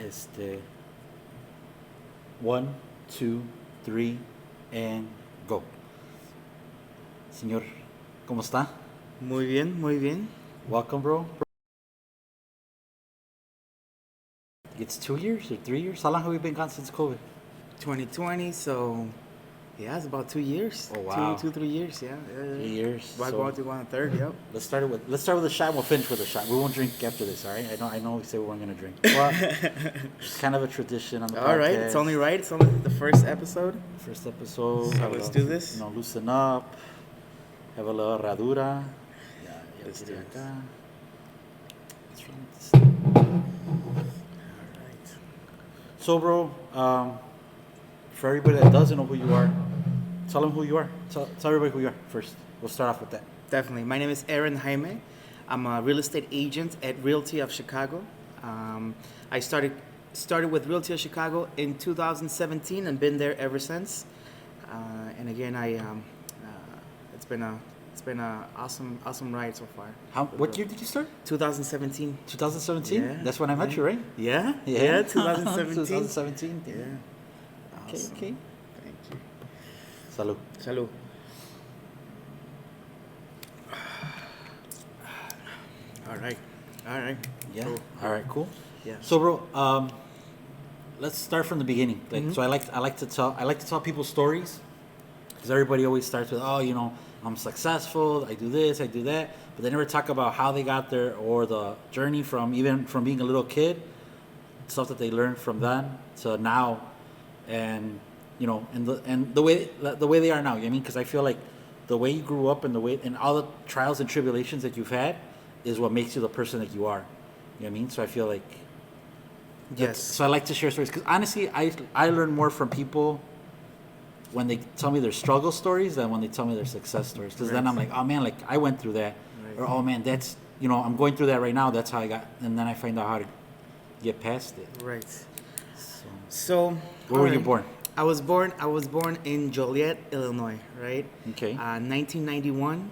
Este, one, two, three, and go. Señor, ¿cómo está? Muy bien, muy bien. Welcome, bro. It's 2 years or 3 years? How long have we been gone since COVID? 2020, so yeah, it's about 2 years. Oh, wow. 3 years, yeah. 3 years. About So going to go on a third, yep. let's start with a shot. And we'll finish with a shot. We won't drink after this, all right? I know. We said we weren't gonna drink. Well, it's kind of a tradition on the podcast. All right, it's only right. It's only the first episode. First episode. So let's do this. Loosen up. Have a little herradura. Yeah, Let's do it. acá. What's wrong with this? All right. So, bro, for everybody that doesn't know who you are, tell them who you are. Tell everybody who you are first. We'll start off with that. Definitely. My name is Aron Jaime. I'm a real estate agent at Realtor of Chicago. I started with Realtor of Chicago in 2017 and been there ever since. And again, it's been a awesome ride so far. What year did you start? 2017. 2017. Yeah. That's when I met you, right? Yeah. Yeah. Yeah. 2017. 2017. Yeah. Okay. Awesome. Okay. Thank you. Salud. Salud. All right. Yeah. Cool. All right. Cool. Yeah. So, bro, let's start from the beginning. Like, Mm-hmm. so I like to tell people stories, because everybody always starts with, oh, I'm successful, I do this, I do that, but they never talk about how they got there or the journey from being a little kid, stuff that they learned from then to now, and the way they are now. You know what I mean? Because I feel like the way you grew up and all the trials and tribulations that you've had is what makes you the person that you are. You know what I mean? So I feel like Yes. So I like to share stories, because honestly, I learn more from people when they tell me their struggle stories than when they tell me their success stories. Because then Right. I'm like, oh man, like I went through that, Right. or oh man, that's I'm going through that right now. That's how I got, and then I find out how to get past it. Right. So, So. where were you alright. born? I was born in Joliet, Illinois. Right. Okay. 1991.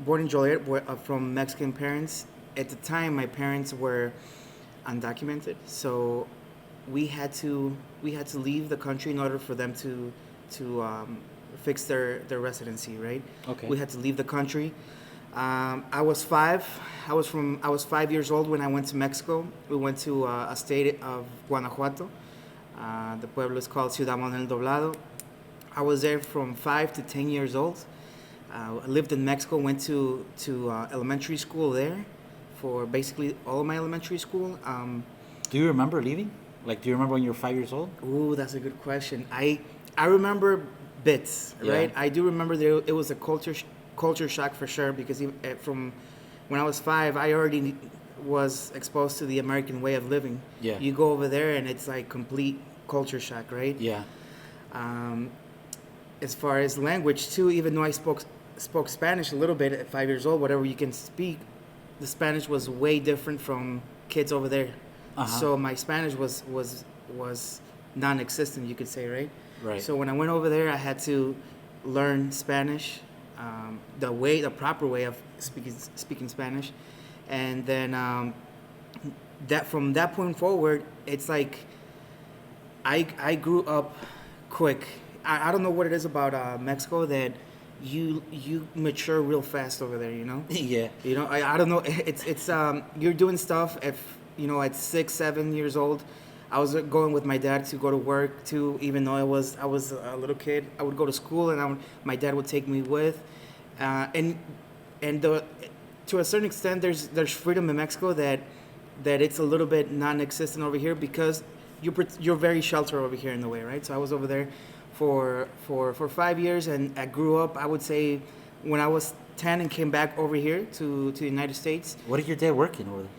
Born in Joliet, from Mexican parents. At the time, my parents were undocumented, so we had to leave the country in order for them to fix their residency. Right. Okay. We had to leave the country. I was 5. I was 5 years old when I went to Mexico. We went to a state of Guanajuato. The pueblo is called Ciudad Manuel Doblado. I was there from 5 to 10 years old. I lived in Mexico. Went to elementary school there for basically all of my elementary school. Do you remember leaving? Like, do you remember when you were 5 years old? Ooh, that's a good question. I remember bits, right? Yeah. I do remember that it was a culture shock for sure, because from when I was 5, I already was exposed to the American way of living. Yeah. You go over there and it's like complete culture shock, right? Yeah. As far as language too, even though I spoke Spanish a little bit at 5 years old, whatever you can speak, the Spanish was way different from kids over there. Uh-huh. So my Spanish was non-existent, you could say, right? Right. So when I went over there, I had to learn Spanish, the proper way of speaking Spanish, and then that from that point forward, it's like I grew up quick. I don't know what it is about Mexico that you mature real fast over there. Yeah. I don't know. It's you're doing stuff at 6, 7 years old. I was going with my dad to go to work too, even though I was a little kid. I would go to school, and my dad would take me with, and to a certain extent, there's freedom in Mexico that it's a little bit non-existent over here, because you're very sheltered over here in the way, right? So I was over there for 5 years, and I grew up. I would say when I was 10 and came back over here to the United States. What did your dad work in over there?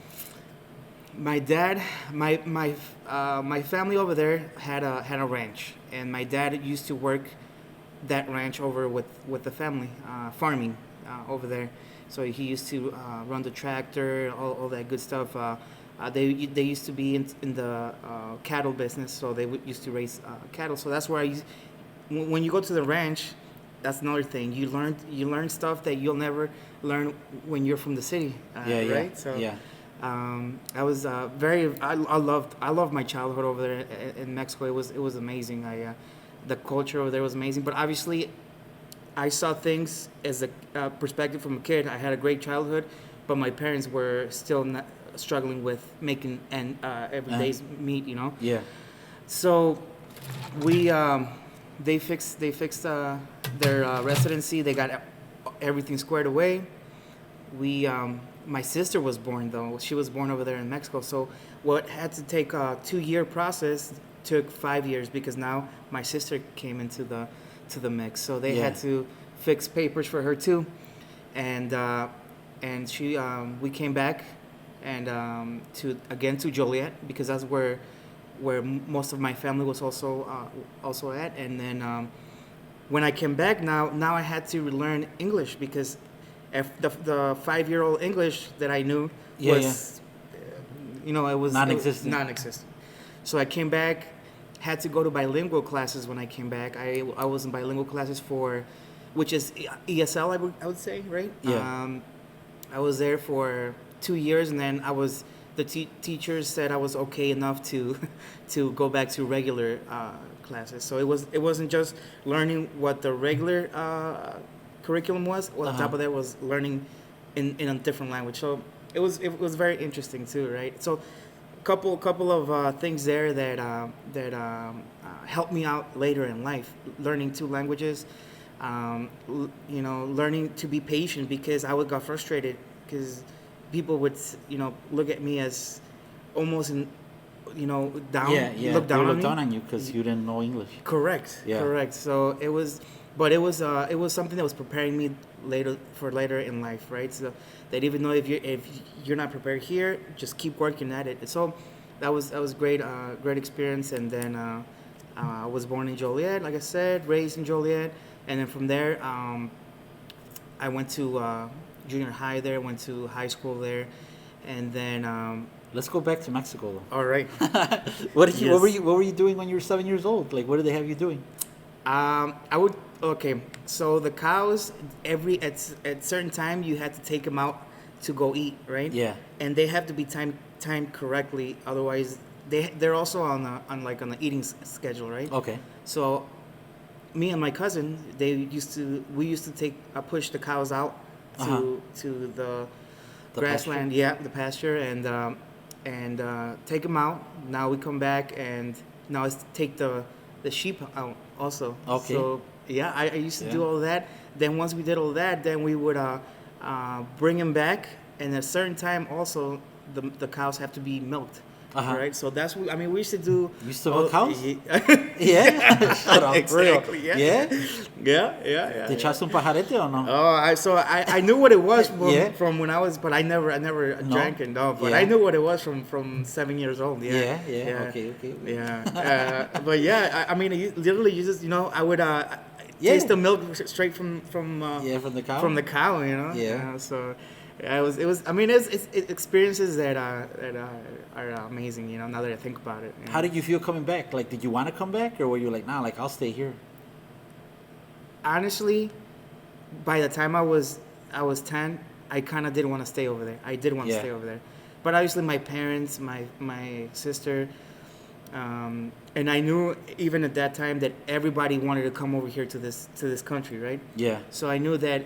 My dad, my family over there had a ranch, and my dad used to work that ranch over with the family, farming over there. So he used to run the tractor, all that good stuff. They used to be in the cattle business, so they used to raise cattle. So that's where when you go to the ranch, that's another thing. You learn stuff that you'll never learn when you're from the city, right? So yeah. I was very. I loved my childhood over there in Mexico. It was amazing. The culture over there was amazing. But obviously, I saw things as a perspective from a kid. I had a great childhood, but my parents were still not struggling with making every day's meat. Yeah. So we they fixed their residency. They got everything squared away. We My sister was born though. She was born over there in Mexico. So what had to take a 2-year process took 5 years because now my sister came into the mix. So they had to fix papers for her too, and she we came back and to Joliet because that's where most of my family was also at. And then when I came back, now I had to relearn English because if the 5-year-old English that I knew was it was non-existent. So I came back, had to go to bilingual classes when I came back. I was in bilingual classes which is ESL, I would say, right? Yeah. I was there for 2 years, and then the teachers said I was okay enough to go back to regular classes. So it wasn't just learning what the regular curriculum was. On top of that was learning in a different language. So it was very interesting too, right? So couple of things there that helped me out later in life, learning 2 languages. Learning to be patient because I got frustrated because people would look at me as almost down. Look down on you because you didn't know English. Correct. Yeah. Correct. So it was something that was preparing me later in life, right? So that even though if you're not prepared here, just keep working at it. So that was great experience. And then I was born in Joliet, like I said, raised in Joliet, and then from there I went to junior high there, went to high school there, and then. Let's go back to Mexico though. All right. What were you doing when you were 7 years old? Like, what did they have you doing? So the cows at certain time you had to take them out to go eat, right? Yeah. And they have to be timed correctly, otherwise they're also on the eating schedule, right? Okay. So me and my cousin, we used to push the cows out to the grassland, pasture? the pasture, and take them out. Now we come back and now it's take the sheep out also. Okay. So I used to do all that. Then once we did all that, then we would bring them back, and at a certain time also the cows have to be milked. Right, so that's what we used to do. You still milk cows? Yeah. Shut up, exactly. Real. Yeah. ¿Te echaste un pajarete or no? Oh, I knew what it was from when I was, but I never drank it. No, but I knew what it was from 7 years old. Yeah. Okay. Yeah. But literally, you just I would taste the milk straight from the cow. From the cow, Yeah. So. Yeah, it was. It's experiences that are amazing. Now that I think about it. How did you feel coming back? Like, did you want to come back, or were you like, nah, like I'll stay here? Honestly, by the time I was 10, I kind of didn't want to stay over there. I did want to stay over there, but obviously my parents, my sister, and I knew even at that time that everybody wanted to come over here to this country, right? Yeah. So I knew that.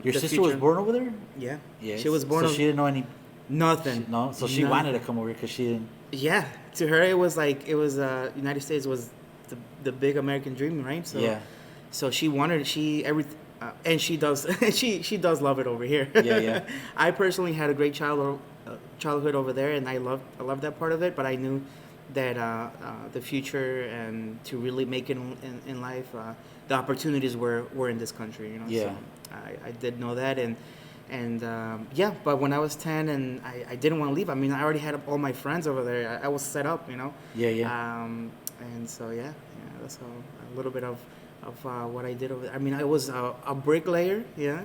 Your sister was born over there? Yeah. Yeah. She was born. So she didn't know any. Nothing. No. So she wanted to come over here because she didn't. Yeah. To her, it was United States was the big American dream, right? So. Yeah. So she wanted and she does she does love it over here. Yeah. I personally had a great childhood over there, and I loved that part of it. But I knew that the future and to really make it in life, the opportunities were in this country. Yeah. So I did know that, and but when I was 10 and I didn't want to leave. I already had all my friends over there. I was set up. Yeah. And so that's a little bit of what I did over there. I was a bricklayer. Yeah.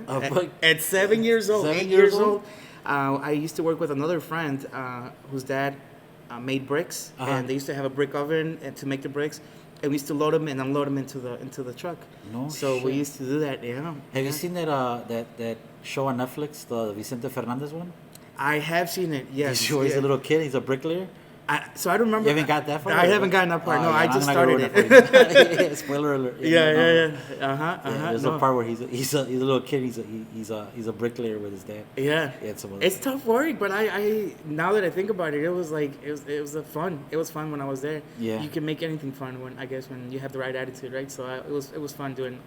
At 7 years old. 7 8 years years old. I used to work with another friend whose dad made bricks, and they used to have a brick oven to make the bricks, and we used to load them and unload them into the truck. No So shit. we used to do that. Yeah. Have you seen that show on Netflix, the Vicente Fernandez one? I have seen it. Yes. You he's yeah. a little kid. He's a bricklayer. So I don't remember. You haven't got that far? I haven't gotten that part. Oh, no, yeah, I I'm just not gonna started ruin it. for you. Spoiler alert. Yeah. There's a part where he's a little kid. He's a bricklayer with his dad. Yeah. It's It's tough work, but I now that I think about it, it was like it was a fun. It was fun when I was there. Yeah. You can make anything fun when you have the right attitude, right? So it was fun doing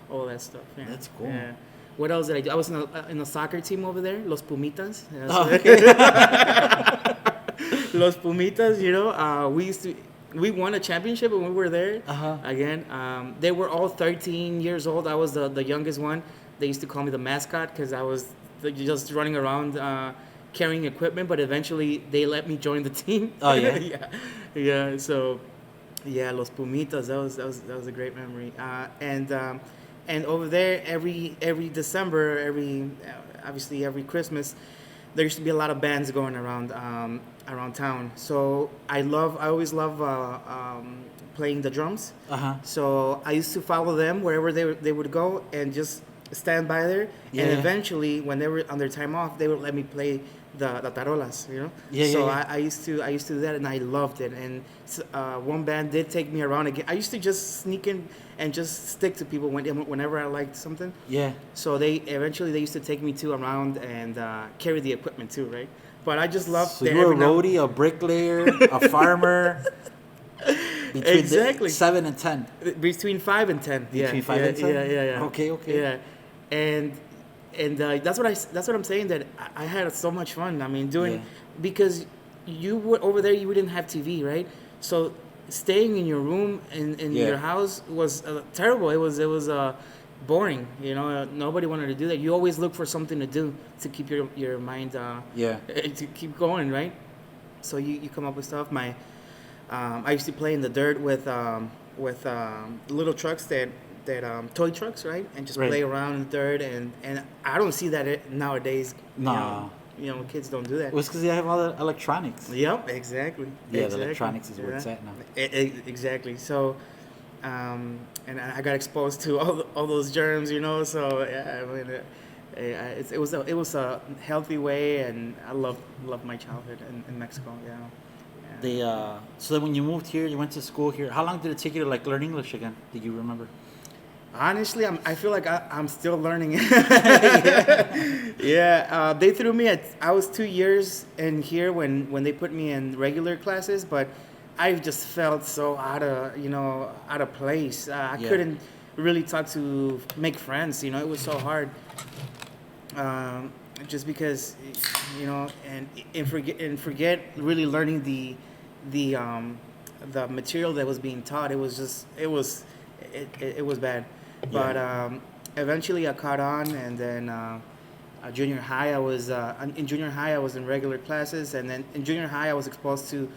all that stuff. Yeah. That's cool. Yeah. What else did I do? I was in a soccer team over there, Los Pumitas. Yeah, Oh, so- okay. Los Pumitas, we won a championship when we were there. Uh-huh. Again, they were all 13 years old. I was the youngest one. They used to call me the mascot because I was just running around carrying equipment. But eventually, they let me join the team. Oh, yeah? yeah. So, yeah, Los Pumitas. That was a great memory. And over there, every December, obviously every Christmas, there used to be a lot of bands going around town. So I always love playing the drums. Uh-huh. So I used to follow them wherever they would go and just stand by there. Yeah. And eventually, when they were on their time off, they would let me play the tarolas, Yeah, So yeah. I used to do that, and I loved it. And one band did take me around again. I used to just sneak in and just stick to people whenever I liked something. Yeah. So they used to take me around and carry the equipment too, right? But I just loved. So you were a roadie, a bricklayer, a farmer. Between Exactly. 7 and 10. Between 5 and 10. Between 5 and 10? Yeah. Okay. Yeah, and that's what I'm saying, that I had so much fun. I mean, doing because you were over there, you didn't have TV, right? So staying in your room in your house was terrible. It was boring. Nobody wanted to do that. You always look for something to do to keep your mind to keep going, right? So you come up with stuff. I used to play in the dirt with little trucks that toy trucks, right? And just play around in the dirt, and I don't see that nowadays. No. Kids don't do that. It was because they have all the electronics. Yep, exactly. Yeah, exactly. the electronics is where it's at now. Exactly. So, and I got exposed to all those germs, So yeah, I mean, it was a healthy way, and I love my childhood in Mexico. Yeah. So then when you moved here, you went to school here. How long did it take you to learn English again? Do you remember? Honestly, I feel like I'm still learning. Yeah. They threw me I was 2 years in here when they put me in regular classes, but I just felt so out of place. I couldn't really make friends. It was so hard. Just because, and forget really learning the material that was being taught. It was bad. But eventually I caught on, and then junior high in junior high I was in regular classes, and then in junior high I was exposed to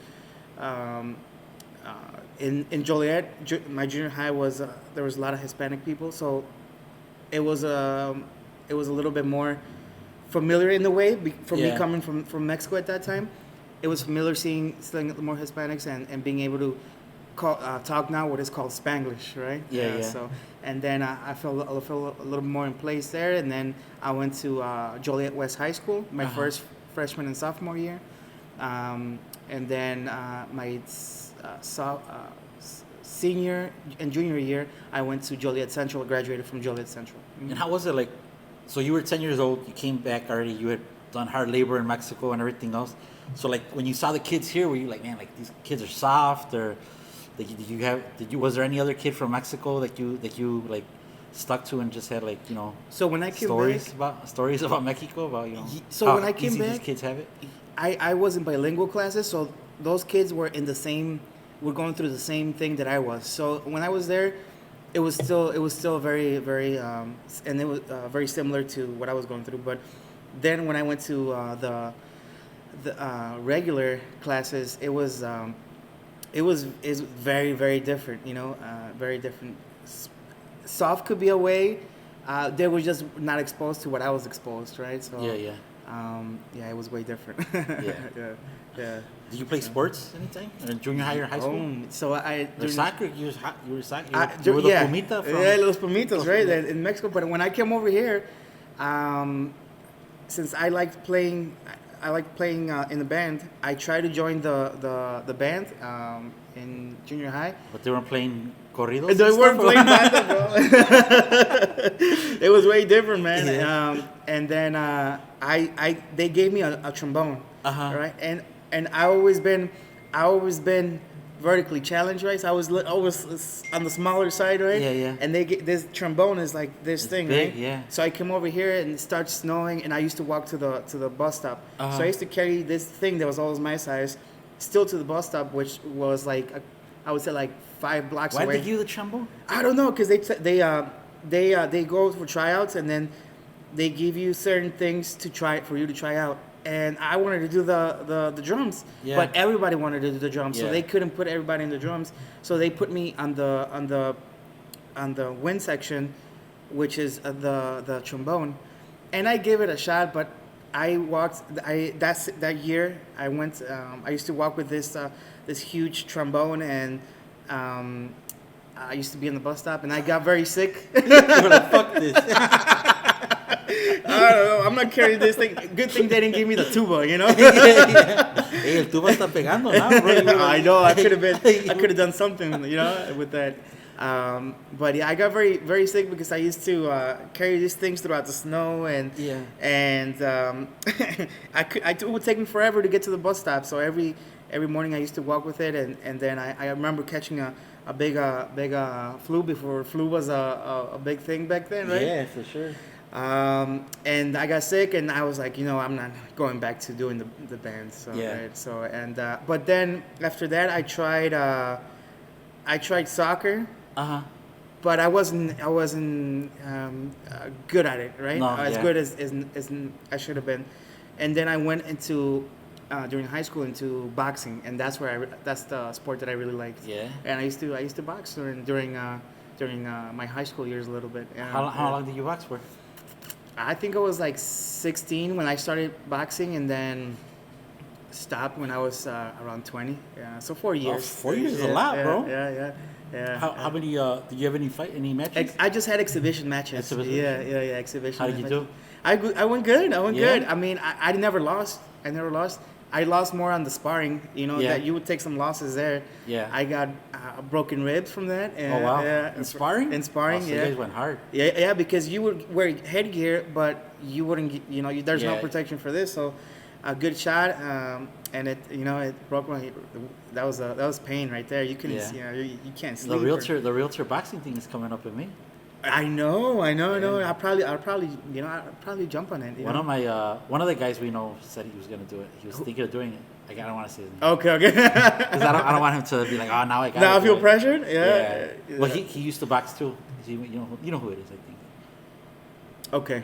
in Joliet. My junior high was there was a lot of Hispanic people, so it was a little bit more familiar in the way for me coming from Mexico at that time. It was familiar seeing more Hispanics and being able to talk now what is called Spanglish, right? Yeah. So, and then I felt a little more in place there, and then I went to Joliet West High School, my first freshman and sophomore year, and then my senior and junior year, I went to Joliet Central, graduated from Joliet Central. And how was it like? So you were 10 years old, you came back already, you had done hard labor in Mexico and everything else. So when you saw the kids here, were you like, man, these kids are soft, or was there any other kid from Mexico that you stuck to and just had So when I came stories about Mexico, about So how when I came easy back, these kids have it? I was in bilingual classes, so those kids were were going through the same thing that I was. So when I was there, it was still very, very, and it was very similar to what I was going through. But then when I went to the regular classes, it was very, very different. Very different. Soft could be a way. They were just not exposed to what I was exposed, right? So it was way different. Yeah. Did you play sports anytime? In junior high or high school? So soccer. You were soccer. You were the Pumita from... Yeah, Los Pumitas, right? In Mexico. But when I came over here, since I liked playing, I like playing in the band. I tried to join the band in junior high. But they weren't playing corridos. They and weren't stuff, playing banda, bro. It was way different, man. Yeah. And then they gave me a trombone, Uh-huh. right? And I always been vertically challenged, right? So I was always on the smaller side, right? Yeah, yeah. And this trombone is like this thing, big, right? yeah. So I came over here and it starts snowing, and I used to walk to the bus stop. Uh-huh. So I used to carry this thing that was always my size, still to the bus stop, which was like I would say like 5 blocks Why away. did they give you the trombone? I don't know, because they go for tryouts, and then they give you certain things for you to try out. And I wanted to do the drums, Yeah. but everybody wanted to do the drums, so Yeah. they couldn't put everybody in the drums. So they put me on the wind section, which is the trombone, and I gave it a shot. But that year I went. I used to walk with this huge trombone, and I used to be in the bus stop, and I got very sick. You were like, fuck this. I don't know. I'm not carrying this thing. Good thing they didn't give me the tuba, you know. Hey, el tuba está pegando now, bro. You were like- I know. I could have done something, you know, with that. But yeah, I got very, very sick because I used to carry these things throughout the snow, and Yeah. it would take me forever to get to the bus stop. So every morning I used to walk with it, and then I remember catching a big flu before flu was a big thing back then, right? Yeah, for sure. And I got sick, and I was like, I'm not going back to doing the band. So Yeah. right? So but then after that, I tried soccer, Uh-huh. but I wasn't good at it, right? No, As yeah. good as I should have been. And then I went into during high school into boxing, and that's the sport that I really liked. Yeah. And I used to box during my high school years a little bit. How long did you box for? I think I was like 16 when I started boxing, and then stopped when I was around 20. Yeah, so 4 years. 4 years is a Yeah, lot, yeah, bro. Yeah. How many? Did you have any matches? I just had exhibition matches. Exhibition? Yeah, exhibition. How did you matches. do? I went good. I went Yeah? good. I mean, I never lost. I lost more on the sparring. Yeah. That you would take some losses there. Yeah. I got broken ribs from that. Oh wow! Yeah. In sparring? In sparring, Oh, so yeah. you guys went hard. Yeah, because you would wear headgear, but you wouldn't get, there's no Yeah. protection for this. So a good shot, and it broke my. That was pain right there. You couldn't, Yeah. you can't sleep. The realtor boxing thing is coming up in me. I know. Yeah. I'll probably jump on it. One of the guys we know said he was gonna do it. He was thinking of doing it. I don't want to say his name Okay. because I don't want him to be like, oh, now I got. Now I feel pressured. Yeah. Well, he used to box too. You know who it is, I think. Okay.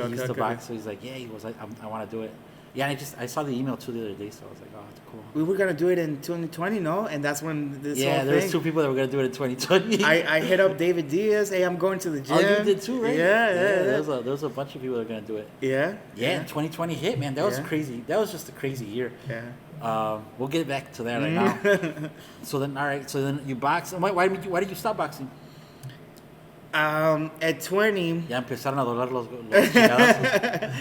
He used to box, so he's like, he was like, I want to do it. Yeah, and I saw the email too the other day, so I was like, oh, it's cool. We were gonna do it in 2020, no? And that's when this whole thing. There was 2 people that were gonna do it in 2020. I hit up David Diaz. Hey, I'm going to the gym. Oh, you did too, right? Yeah. There was a bunch of people that were gonna do it. Yeah. Yeah, 2020 hit, man. That was Yeah. crazy. That was just a crazy year. Yeah. We'll get back to that right now. So then, all right. So then you box. Why did you stop boxing? At 20, Ya empezaron a doler los chingadazos.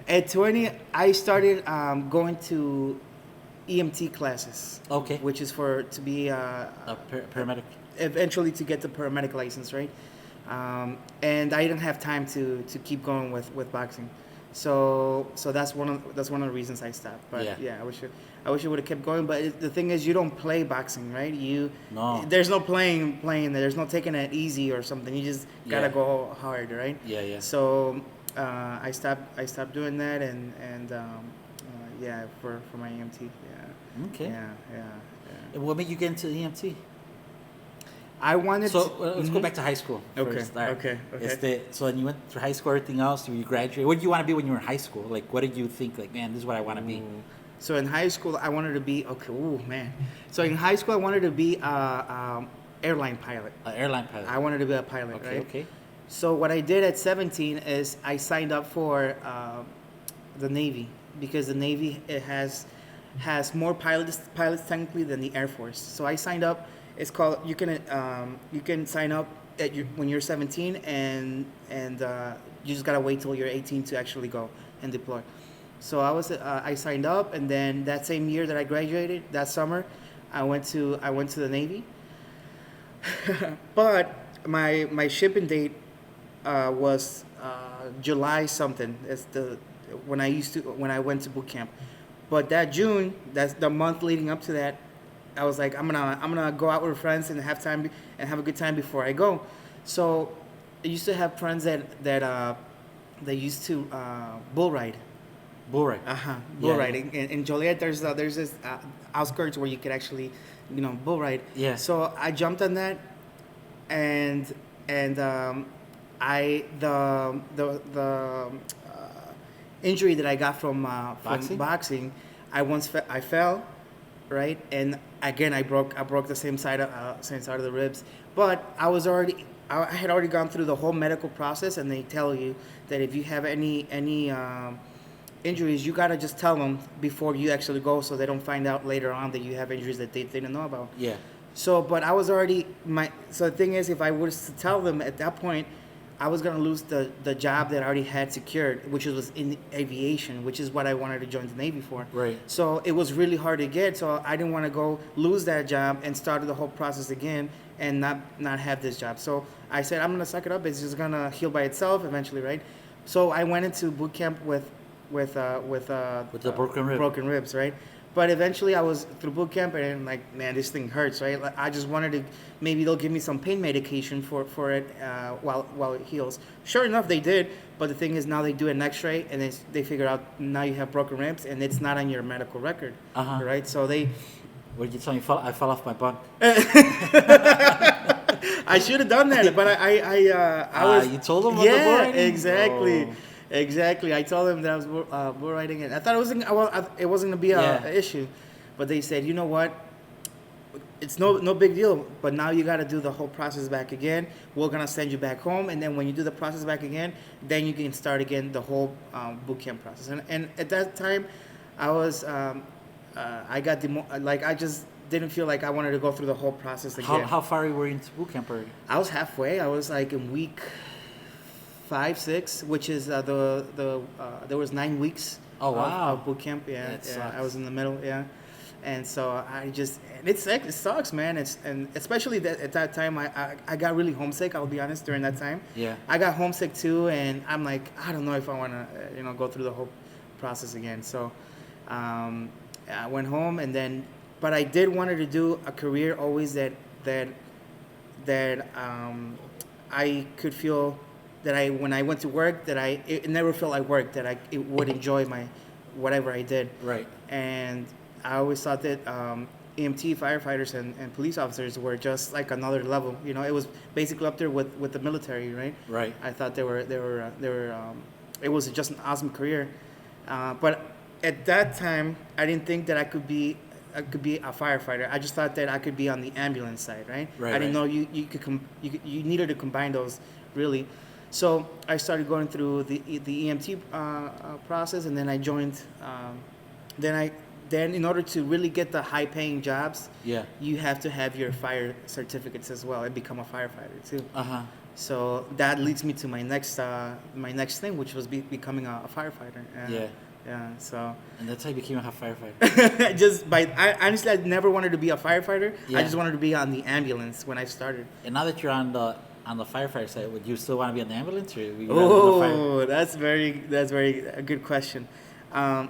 at 20, I started going to EMT classes. Okay. Which is to be A paramedic. eventually to get the paramedic license, right? And I didn't have time to keep going with boxing, so that's one of the reasons I stopped. But Yeah. I wish I would have kept going. But the thing is, you don't play boxing, right? No. There's no playing. There's no taking it easy or something. You just gotta Yeah. go hard, right? Yeah. So I stopped doing that, and for my EMT. Yeah. Okay. Yeah. And what made you get into EMT? I wanted. So to, let's go back to high school. Okay, First. All right. okay. So then you went through high school, everything else. You graduated. What did you want to be when you were in high school? Like, what did you think? Like, man, this is what I want to be. So in high school, I wanted to be So in high school, I wanted to be airline pilot. An airline pilot. I wanted to be a pilot, Okay. right? Okay. So what I did at 17 is I signed up for the Navy, because the Navy has more pilots technically than the Air Force. So I signed up. It's called you can sign up when you're 17, and you just gotta wait till you're 18 to actually go and deploy. So I signed up, and then that same year that I graduated, that summer, I went to the Navy. But my shipping date was July something. It's the when I went to boot camp. But that June, that's the month leading up to that, I was like, I'm gonna go out with friends and have a good time before I go. So I used to have friends that they used to bull ride. Bull ride. Bull Yeah, riding in Joliet. There's this outskirts where you could actually, bull ride. Yeah. So I jumped on that, and I the injury that I got from boxing, I fell, right, and again I broke the same side of the ribs, but I had already gone through the whole medical process, and they tell you that if you have any injuries, you gotta just tell them before you actually go, so they don't find out later on that you have injuries that they didn't know about. Yeah. So, but I was already So the thing is, if I was to tell them at that point, I was gonna lose the job that I already had secured, which was in aviation, which is what I wanted to join the Navy for. Right. So it was really hard to get. So I didn't want to go lose that job and start the whole process again and not have this job. So I said, I'm gonna suck it up. It's just gonna heal by itself eventually, right? So I went into boot camp with the broken ribs, right? But eventually I was through boot camp, and like, man, this thing hurts, right? Like, I just wanted to, maybe they'll give me some pain medication for it while it heals. Sure enough, they did. But the thing is, now they do an X-ray, and they figure out now you have broken ribs, and it's not on your medical record, right? So they. What did you tell me? I fell off my bunk. I should have done that, but I was. You told them about the bull riding? Exactly. Oh. Exactly. I told them that I was bull riding it. I thought it wasn't gonna be an issue, but they said, you know what? It's no big deal. But now you got to do the whole process back again. We're gonna send you back home, and then when you do the process back again, then you can start again the whole boot camp process. And at that time, I was I got I just didn't feel like I wanted to go through the whole process again. How far were you into boot camp already? I was halfway. I was like in week 5, 6, which is there was 9 weeks. Oh wow! Of boot camp. Yeah, Sucks. I was in the middle. Yeah, and so it sucks, man. And especially at that time, I got really homesick. I'll be honest. During that time, yeah, I got homesick too, and I'm like, I don't know if I want to go through the whole process again. So I went home, and then, but I did wanted to do a career always that I could feel that when I went to work, it never felt like work, that it would enjoy whatever I did. Right. And I always thought that EMT firefighters and police officers were just like another level. It was basically up there with the military, right? Right. I thought they were it was just an awesome career. But at that time, I didn't think that I could be a firefighter. I just thought that I could be on the ambulance side, right? Right. I didn't know you needed to combine those, really. So I started going through the EMT process, and then I joined. Then in order to really get the high paying jobs, you have to have your fire certificates as well and become a firefighter too. So that leads me to my next thing, which was becoming a firefighter. Yeah. So. And that's how you became a firefighter. I honestly, I never wanted to be a firefighter. Yeah. I just wanted to be on the ambulance when I started. And now that you're on the firefighter side, would you still want to be on the ambulance, or would you rather on the fire? That's very a good question. Now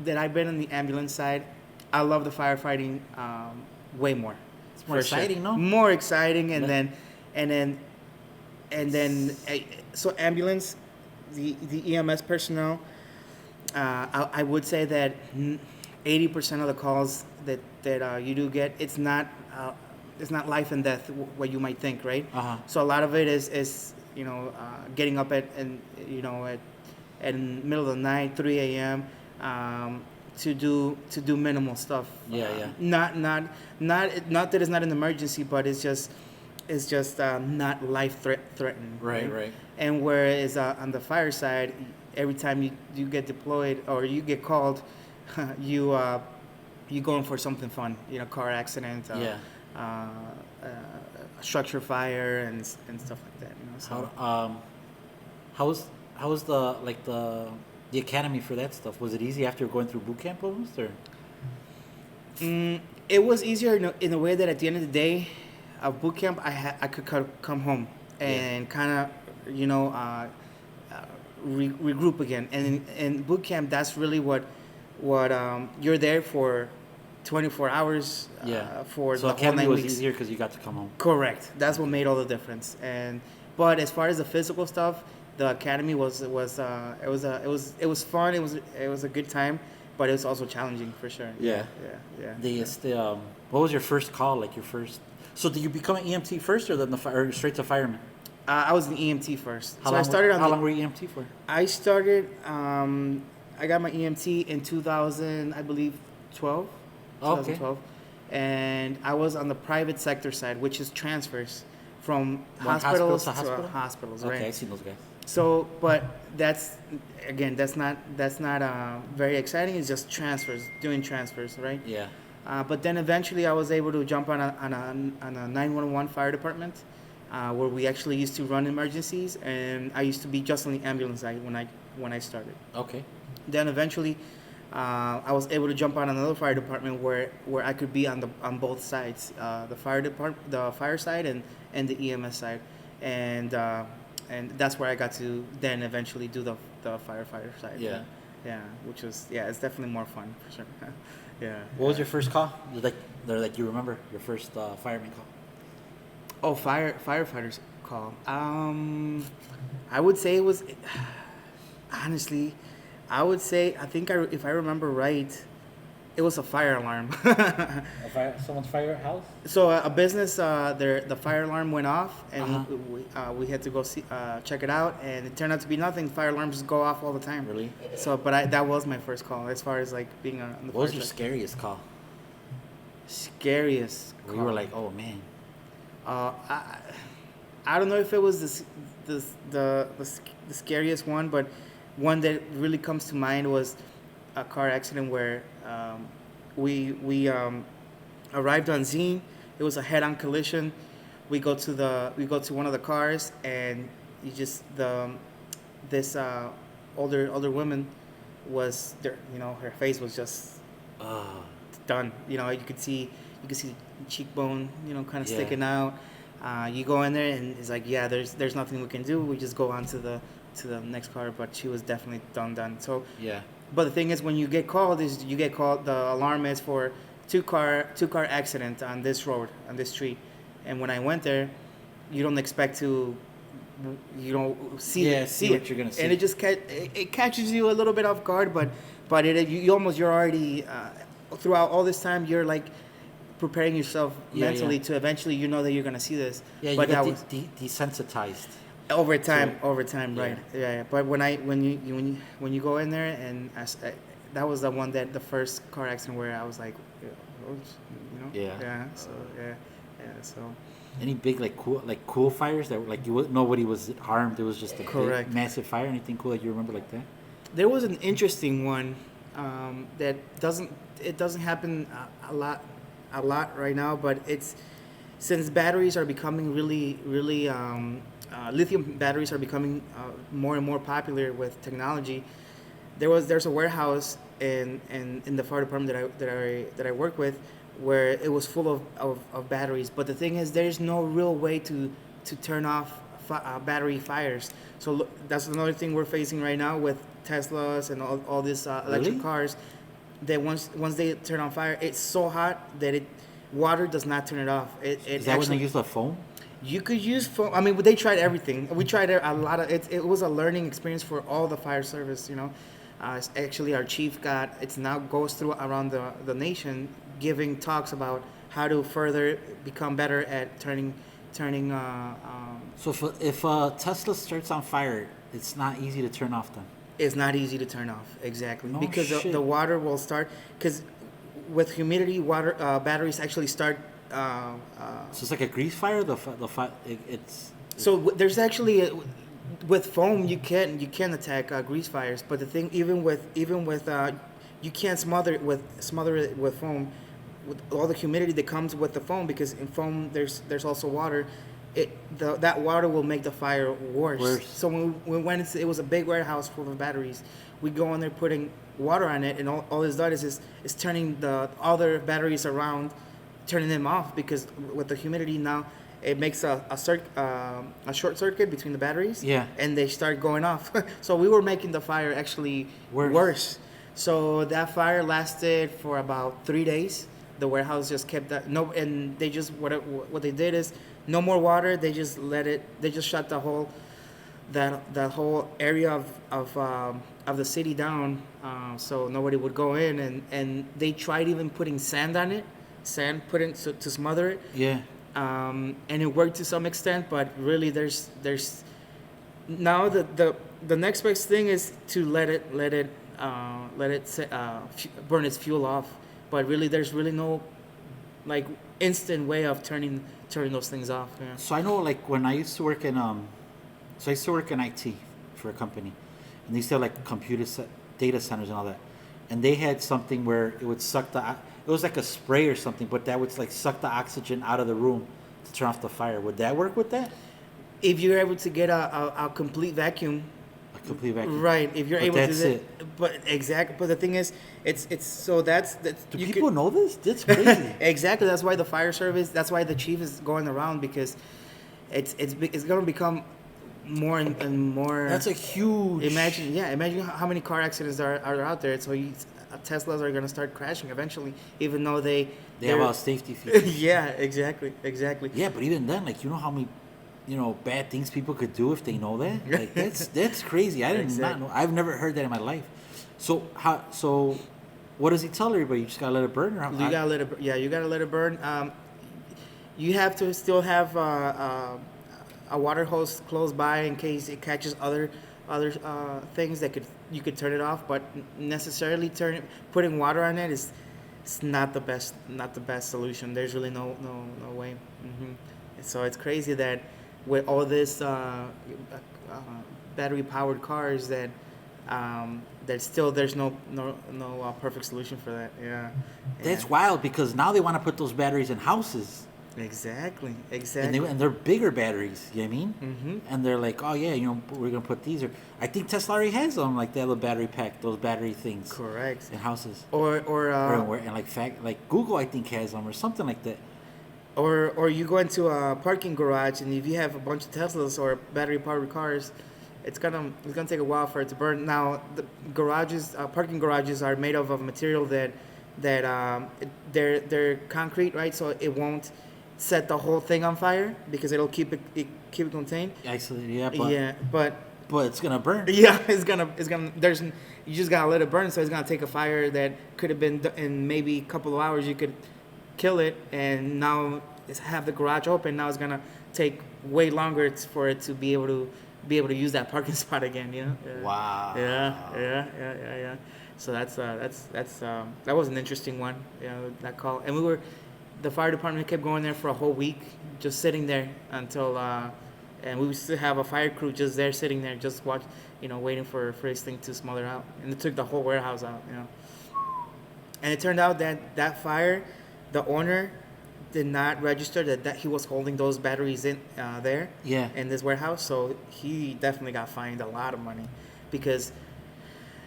that I've been on the ambulance side, I love the firefighting way more. It's more exciting, no? More exciting, so ambulance, the EMS personnel. I would say that 80% of the calls that you do get, it's not life and death what you might think, right? So a lot of it is getting up at middle of the night, 3 a.m. To do minimal stuff. Yeah. Not that it's not an emergency, but it's just not life threatening. Right. And whereas on the fire side, every time you get deployed or you get called, you going for something fun. Car accident. Structure fire and stuff like that. So. The academy for that stuff, was it easy after going through boot camp almost, or? It was easier in a way that at the end of the day, of boot camp, I could come home and kind of, regroup again. And in boot camp, that's really what you're there for 24 hours for So the whole academy 9 was weeks. easier because you got to come home. Correct. That's what made all the difference. But as far as the physical stuff, the academy was it was fun. It was a good time, but it was also challenging for sure. Yeah. What was your first call? Like your first? So did you become an EMT first, or then or straight to fireman? I was an EMT first. How so long, I started how long were you EMT for? I started. I got my EMT in 2000, I believe, 12. Oh, okay. 2012, and I was on the private sector side, which is transfers from One hospitals hospital to hospital? hospitals, Okay, right? I seen those guys. So, but that's not very exciting. It's just transfers, doing transfers, right? Yeah. But then eventually, I was able to jump on a 911 fire department, where we actually used to run emergencies, and I used to be just on the ambulance side when I started. Okay. Then eventually, I was able to jump on another fire department where I could be on both sides, the fire side and the EMS side, and that's where I got to then eventually do the firefighter side. Yeah. Yeah, which was it's definitely more fun for sure. Yeah. What was your first call? You remember your first fireman call? Oh, firefighters call. I would say it was honestly. I would say if I remember right, it was a fire alarm. Someone's firehouse? So a business, the fire alarm went off, and we had to go check it out, and it turned out to be nothing. Fire alarms just go off all the time. Really? So, but that was my first call as far as like being on the. What was fire your truck. scariest call? Scariest call? We were like, oh man. I don't know if it was the scariest one, but one that really comes to mind was a car accident where we arrived on scene. It was a head-on collision. We go to one of the cars, and this older woman was there. Her face was just done. You could see the cheekbone, kind of sticking out. You go in there, and it's like, there's nothing we can do. We just go on to the next car, but she was definitely done. So but the thing is, when you get called, the alarm is for two car accident on this road, on this street. And when I went there, you don't expect to see what you're gonna see, and it just it catches you a little bit off guard, but you're already throughout all this time you're like preparing yourself mentally to eventually that you're gonna see this. But that was desensitized. Over time, right? Yeah. But when you go in there, and that was the first car accident where I was like, So. Any big cool fires that nobody was harmed? It was just a big, massive fire. Anything cool that you remember like that? There was an interesting one that doesn't happen a lot right now, but since batteries are becoming really lithium batteries are becoming more and more popular with technology. There's a warehouse in the fire department that I work with, where it was full of batteries. But the thing is, there's no real way to turn off battery fires. So that's another thing we're facing right now with Teslas and all these electric cars. That once they turn on fire, it's so hot that water does not turn it off. Is that when they use the foam? You could use foam. I mean, they tried everything. We tried a lot of it. It was a learning experience for all the fire service. Actually, our chief goes through around the nation, giving talks about how to further become better at turning. So if a Tesla starts on fire, it's not easy to turn off then. It's not easy to turn off, exactly, because shit. the water will start. Because with humidity, batteries actually start. So it's like a grease fire. So there's actually with foam you can attack grease fires, but the thing even with you can't smother it with foam, with all the humidity that comes with the foam, because in foam there's also water. that water will make the fire worse. Worse. So when we went into, it was a big warehouse full of batteries. We go in there putting water on it, and all it's done is turning the other batteries around, turning them off, because with the humidity now, it makes a short circuit between the batteries. Yeah. And they start going off. So we were making the fire actually worse. So that fire lasted for about 3 days. The warehouse just kept that and they just what they did is no more water. They just shut the whole that whole area of the city down, so nobody would go in, and they tried even putting sand on it, put in to smother it. Yeah. And it worked to some extent, but really there's now the next best thing is to let it burn its fuel off. But really, there's really no like instant way of turning those things off. Yeah. So I know, like, when I used to work in so I used to work in IT for a company, and they used to have like data centers and all that, and they had something where it would suck it was like a spray or something, but that would like suck the oxygen out of the room to turn off the fire. Would that work with that? If you're able to get a complete vacuum. A complete vacuum. Right. If you're able to do that. It. But exactly. But the thing is, it's so that's. Do people know this? That's crazy. Exactly. That's why the fire service. That's why the chief is going around, because it's going to become more and more. That's a huge. Imagine how many car accidents are out there. So Teslas are going to start crashing eventually, even though they have all safety features. Yeah. Exactly. Yeah, but even then, like, you know how many, bad things people could do if they know that? Like, that's crazy. I did not know. I've never heard that in my life. So what does he tell everybody? You just gotta let it burn? You gotta let it. Yeah, you gotta let it burn. You have to still have a water hose close by in case it catches other things that you could turn it off. But necessarily putting water on it it's not the best solution. There's really no way. Mm-hmm. So it's crazy that with all this battery powered cars that there's no perfect solution for that. Yeah. That's wild, because now they want to put those batteries in houses. Exactly. And they're bigger batteries, you know what I mean? Mm-hmm. And they're like, oh yeah, we're gonna put these. Or I think Tesla already has them, like that little battery pack, those battery things. Correct. In houses. Or like Google, I think, has them or something like that. Or you go into a parking garage, and if you have a bunch of Teslas or battery powered cars, it's gonna take a while for it to burn. Now the parking garages are made of a material that they're concrete, right? So it won't set the whole thing on fire, because it'll keep it contained. Isolated, but it's gonna burn. Yeah, it's gonna. You just gotta let it burn. So it's gonna take a fire that could have been in maybe a couple of hours. You could kill it, and now have the garage open. Now it's gonna take way longer for it to be able to use that parking spot again. Yeah. Wow. Yeah. So that was an interesting one. That call, and the fire department kept going there for a whole week, just sitting there until, and we would still have a fire crew just there sitting there, just waiting for this thing to smother out, and it took the whole warehouse out. And it turned out that fire, the owner did not register that he was holding those batteries in there. Yeah. In this warehouse, so he definitely got fined a lot of money, because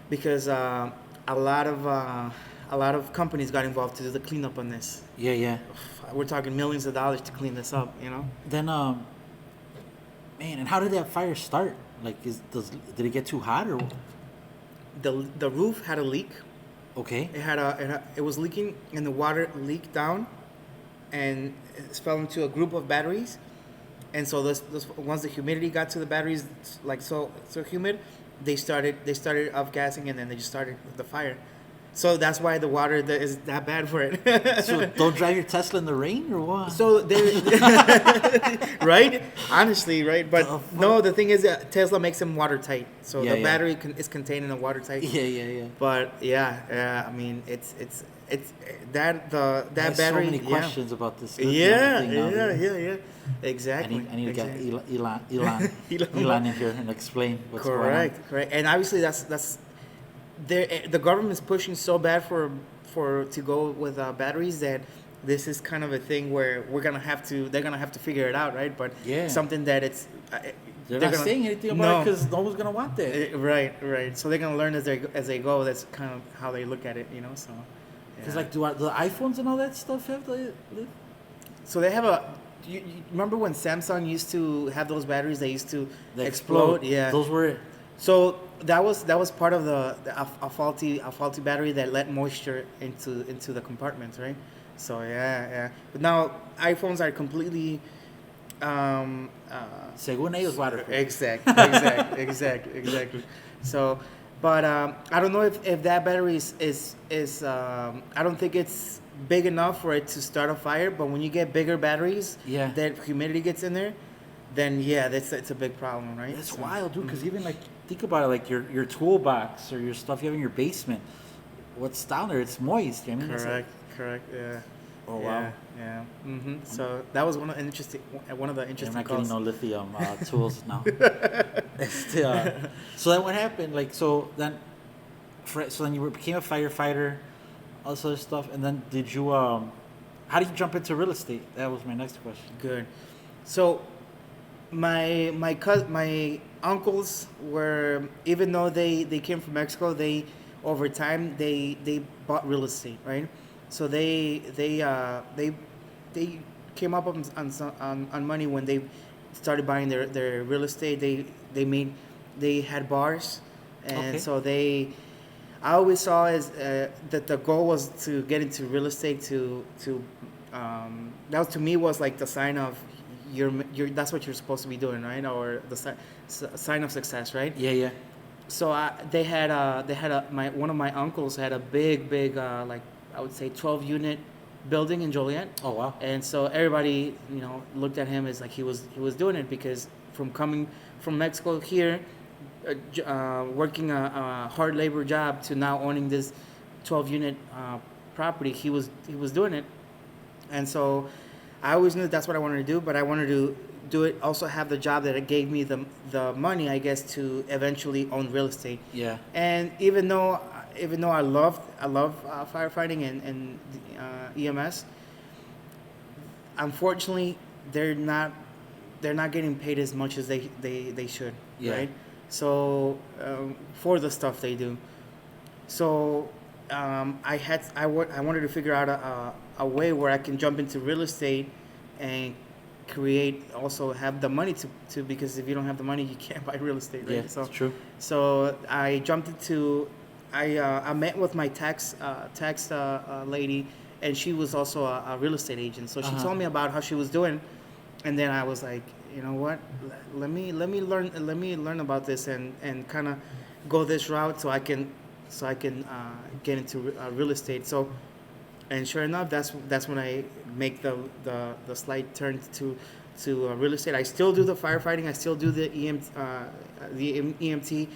a lot of companies got involved to do the cleanup on this. Yeah. We're talking millions of dollars to clean this up. Then man, and how did that fire start? Like, did it get too hot, or? The roof had a leak. Okay. It was leaking, and the water leaked down, and it fell into a group of batteries, and so this once the humidity got to the batteries, like so humid, they started off-gassing, and then they just started the fire. So that's why the water is that bad for it. So don't drive your Tesla in the rain, or what? So right? Honestly, right? But no, the thing is that Tesla makes them watertight. So the battery is contained in a watertight. Yeah. But I mean, it's that battery. So many questions about this. Yeah. Exactly. I need to get Elon in here and explain what's going on. Correct. And obviously that's the government is pushing so bad to go with batteries that this is kind of a thing where they're gonna have to figure it out, right? But Yeah. something that it's They're not saying anything about it because no one's gonna want that. Right. So they're gonna learn as they go. That's kind of how they look at it, you know. So Because like, the iPhones and all that stuff have so they have you remember when Samsung used to have those batteries? They used to they explode. Yeah. Those were. So that was part of a faulty battery that let moisture into the compartments, right? So yeah. But now iPhones are completely. Según ellos, waterproof. Exactly. So, but I don't know if that battery is I don't think it's big enough for it to start a fire. But when you get bigger batteries, that humidity gets in there, then it's a big problem, right? That's wild, dude. Because even like think about it, like your toolbox or your stuff you have in your basement, what's down there? It's moist. I mean, correct. Yeah. Oh wow. Yeah. So that was one of the interesting I'm not calls. getting no lithium tools now. So then what happened? Like so then you became a firefighter, all this other stuff, and then did you how did you jump into real estate? That was my next question. Good. So my uncles were, even though they came from Mexico, they over time they bought real estate, right? So they came up on money when they started buying their real estate. They had bars, and so I always saw as that the goal was to get into real estate that was, to me, was like the sign of that's what you're supposed to be doing, right? Or the sign of success, right? Yeah. So one of my uncles had a big like, I would say 12 unit building in Joliet. Oh wow. And so everybody, looked at him as like he was doing it, because from coming from Mexico here, working a hard labor job, to now owning this 12 unit property, he was doing it. And so I always knew that's what I wanted to do, but I wanted to do it, also have the job that it gave me the money, I guess, to eventually own real estate. Yeah. And even though I love firefighting and EMS, unfortunately they're not getting paid as much as they should. Yeah. Right? So for the stuff they do. So I wanted to figure out a way where I can jump into real estate and also have the money to because if you don't have the money, you can't buy real estate, right? Yeah, So that's true. So I jumped into I met with my tax lady, and she was also a real estate agent. So she told me about how she was doing, and then I was like, you know what? Let me learn about this and kind of go this route so I can get into real estate. So, and sure enough, that's when I make the slight turn to real estate. I still do the firefighting. I still do the EMT.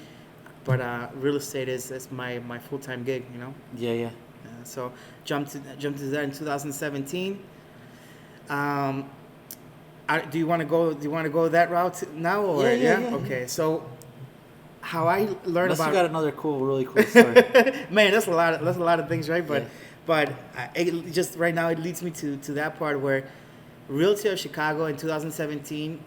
But real estate is my full-time gig, Yeah. So jumped to that in 2017. Do you want to go that route now, or yeah. Okay, so how I learned Unless about you got another really cool story. Man, that's a lot of things, right? But it just right now it leads me to that part where Realtor of Chicago in 2017.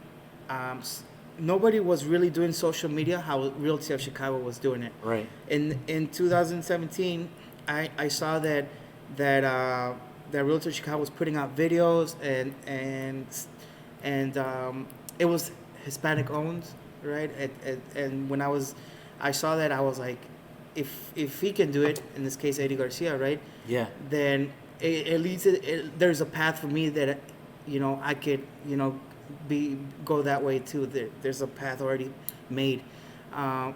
Nobody was really doing social media how Realtor of Chicago was doing it. Right. In 2017, I saw that Realtor of Chicago was putting out videos and it was Hispanic owned, right? And when I saw that, I was like, if he can do it, in this case Eddie Garcia, right? Yeah. Then it leads there's a path for me that I could go that way too. There's a path already made. I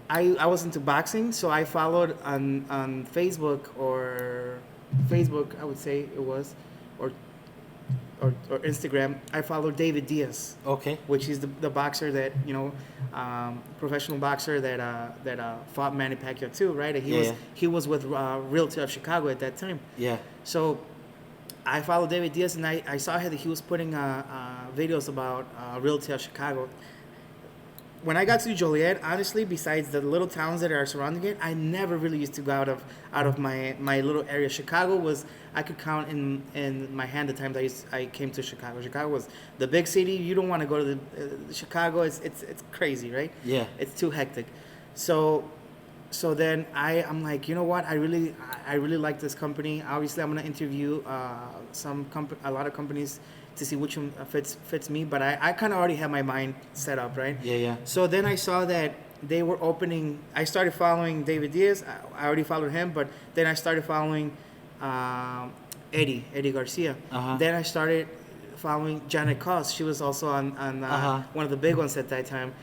was into boxing, so I followed on Facebook, I would say it was, or Instagram. I followed David Diaz. Okay. Which is the boxer that professional boxer that fought Manny Pacquiao too, right? And he was with Realtor of Chicago at that time. Yeah. So I followed David Diaz, and I saw that he was putting videos about Realtor of Chicago. when I got to Joliet, honestly, besides the little towns that are surrounding it, I never really used to go out of my little area. Chicago was, I could count in my hand the times I came to Chicago. Chicago was the big city. You don't want to go to the Chicago. It's crazy, right? Yeah. It's too hectic. So then I'm like, you know what? I really like this company. Obviously, I'm gonna interview a lot of companies to see which one fits me. But I kind of already had my mind set up, right? Yeah, yeah. So then I saw that they were opening. I started following David Diaz. I already followed him, but then I started following Eddie Garcia. Uh-huh. Then I started following Janet Cos. She was also on one of the big ones at that time.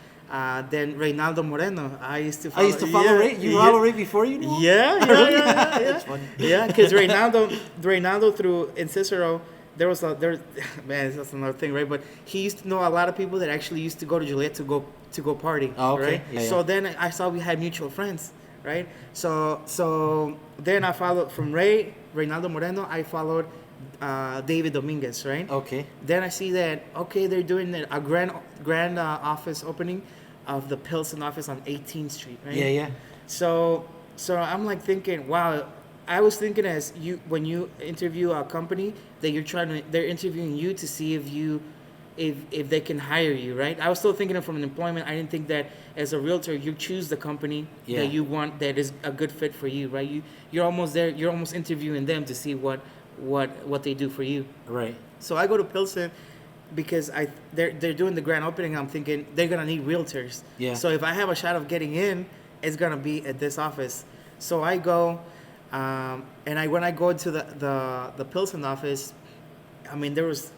Then Reynaldo Moreno. I used to follow Ray. You follow Ray before you knew him? Yeah. That's funny. Yeah, because Reynaldo through in Cicero, man, that's another thing, right? But he used to know a lot of people that actually used to go to Joliet to go party. Oh, okay. Right? Yeah, so then I saw we had mutual friends, right? So then I followed from Reynaldo Moreno. I followed David Dominguez, right? Okay. Then I see that they're doing a grand office opening of the Pilsen office on 18th Street, right? Yeah, yeah. So I'm like thinking, wow. I was thinking when you interview a company that they're interviewing you to see if they can hire you, right? I was still thinking of from an employment. I didn't think that as a realtor you choose the company that you want that is a good fit for you, right? You're almost there. You're almost interviewing them to see what they do for you. Right. So I go to Pilsen because they're doing the grand opening. I'm thinking they're gonna need realtors. Yeah. So if I have a shot of getting in, it's gonna be at this office. So I go, and when I go to the Pilsen office, I mean it was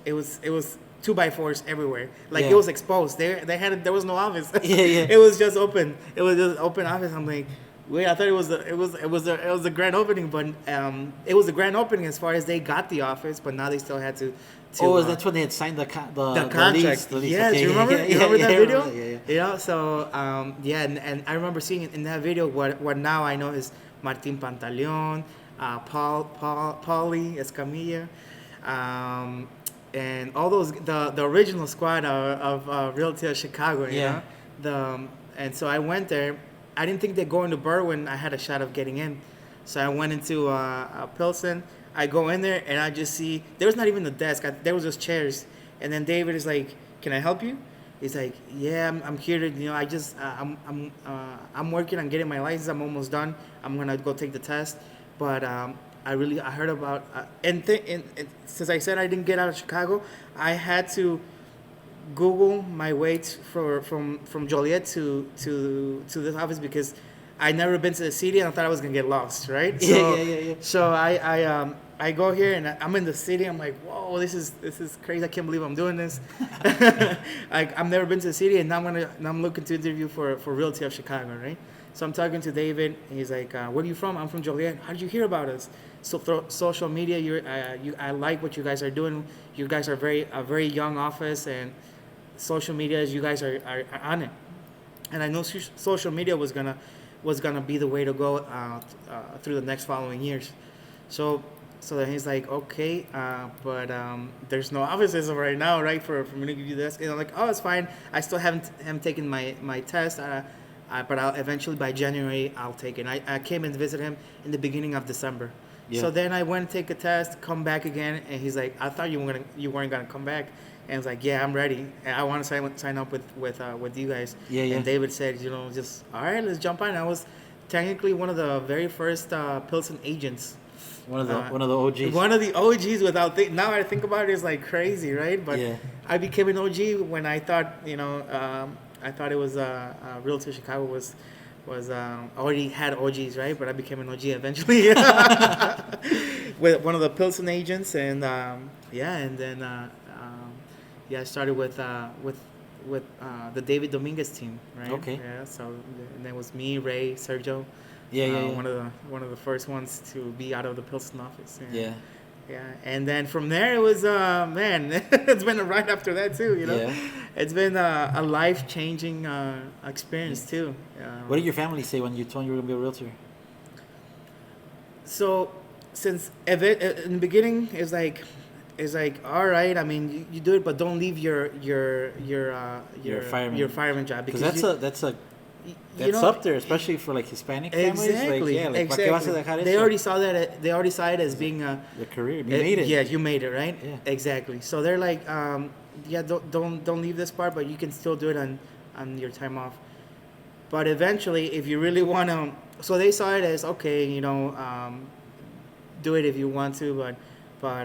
2x4s everywhere. Like it was exposed. There was no office. Yeah. It was just open. It was just open office. I'm like, wait, I thought it was the grand opening, but it was the grand opening as far as they got the office, but now they still had to. That's when they had signed the contract. The lease. Yeah, do you remember? You remember that video? Yeah. You know, so and I remember seeing in that video what now I know is Martin Pantaleon, Paulie Escamilla, and all those the original squad of Realtor Chicago. You know? And so I went there. I didn't think that going to Berwyn I had a shot of getting in, so I went into Pilsen. I go in there and I just see there was not even a desk. There was just chairs. And then David is like, "Can I help you?" He's like, "Yeah, I'm here to I just I'm working on getting my license. I'm almost done. I'm gonna go take the test, but I heard about and since I said I didn't get out of Chicago, I had to Google my way from Joliet to this office because I never been to the city and I thought I was gonna get lost, right? Yeah. So I go here and I'm in the city. I'm like, whoa, this is crazy. I can't believe I'm doing this. I've never been to the city, and now I'm looking to interview for Realty of Chicago, right? So I'm talking to David, and he's like, where are you from? I'm from Joliet. How did you hear about us? So through social media, I like what you guys are doing. You guys are a very young office, and social media, you guys are on it. And I know social media was gonna be the way to go through the next following years. So then he's like, okay, but there's no offices right now, right, for me to give you this. And I'm like, oh, it's fine. I still haven't taken my test, but I'll eventually by January I'll take it. And I came and visit him in the beginning of December. Yeah. So then I went to take a test, come back again, and he's like, I thought you weren't gonna come back. And I was like, yeah, I'm ready. And I want to sign up with you guys. Yeah. And David said, just all right, let's jump on. I was technically one of the very first Pilsen agents. One of the OGs. One of the OGs now I think about it, it's like crazy, right? But I became an OG when I thought, I thought it was Realtor Chicago was already had OGs, right? But I became an OG eventually with one of the Pilsen agents, and then I started with the David Dominguez team, right? Okay. Yeah. So and then it was me, Ray, Sergio. One of the first ones to be out of the Pilsen office. Yeah. Yeah, and then from there it was it's been a ride after that too. Yeah. It's been a life-changing experience too. What did your family say when you told you were gonna be a realtor? So, since in the beginning, it was like it's like, all right. I mean, you do it, but don't leave your fireman job because because that's know, up there, especially for like Hispanic families. Like, yeah, like, ¿pa qué vas a dejar They eso? already saw that. They already saw it as being The career. You made it. Yeah, you made it, right? Yeah. Exactly. So they're like, yeah, don't leave this part, but you can still do it on your time off. But eventually, if you really want to, so they saw it as okay, do it if you want to, but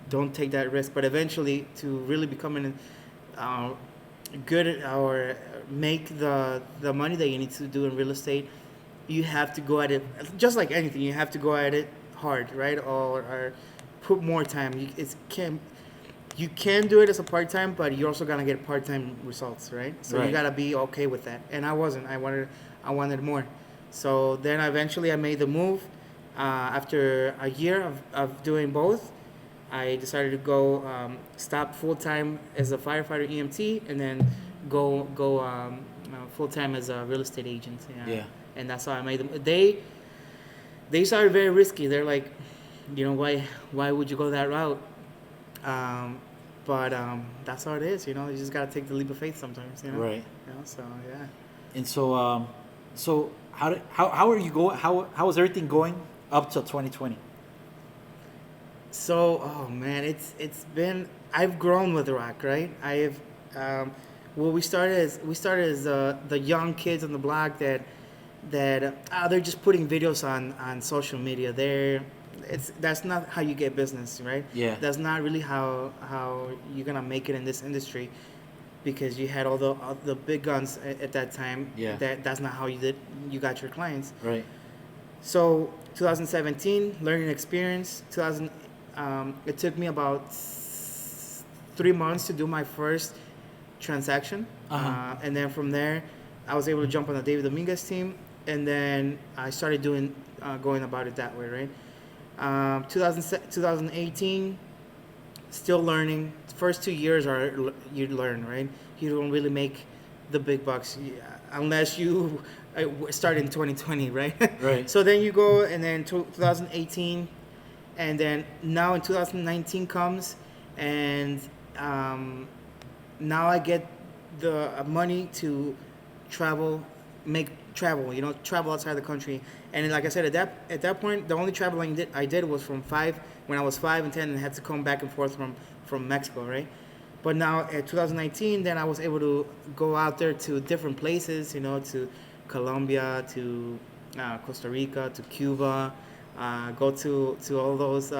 don't take that risk. But eventually, to really become an good or make the money that you need to do in real estate, you have to go at it just like anything. You have to go at it hard, right? Or put more time. You can do it as a part time, but you're also gonna get part time results, right? So Right. you gotta be okay with that. And I wasn't. I wanted more. So then eventually I made the move. After a year of doing both, I decided to go stop full time as a firefighter EMT, and then go full time as a real estate agent. Yeah. And that's how I made them. They started very risky. They're like, why would you go that route? But that's how it is. You just gotta take the leap of faith sometimes. Right. So yeah. And so how are you going? How is everything going up till 2020? So, oh man, it's been, I've grown with rock, right? We started as the young kids on the block that they're just putting videos on social media. That's not how you get business, right? Yeah. That's not really how you're gonna make it in this industry, because you had all the big guns at that time. Yeah. That's not how you got your clients. Right. So 2017, learning experience. It took me about 3 months to do my first transaction. Uh-huh. And then from there, I was able to jump on the David Dominguez team, and then I started going about it that way, right? 2018, still learning. First 2 years you learn, right? You don't really make the big bucks unless you start in 2020, right? Right. So then you go, and then 2018, and then now in 2019 comes, and now I get the money to travel outside the country. And like I said, at that point, the only traveling I did was when I was 5 and 10, and had to come back and forth from Mexico, right? But now at 2019, then I was able to go out there to different places, to Colombia, to Costa Rica, to Cuba, go to all those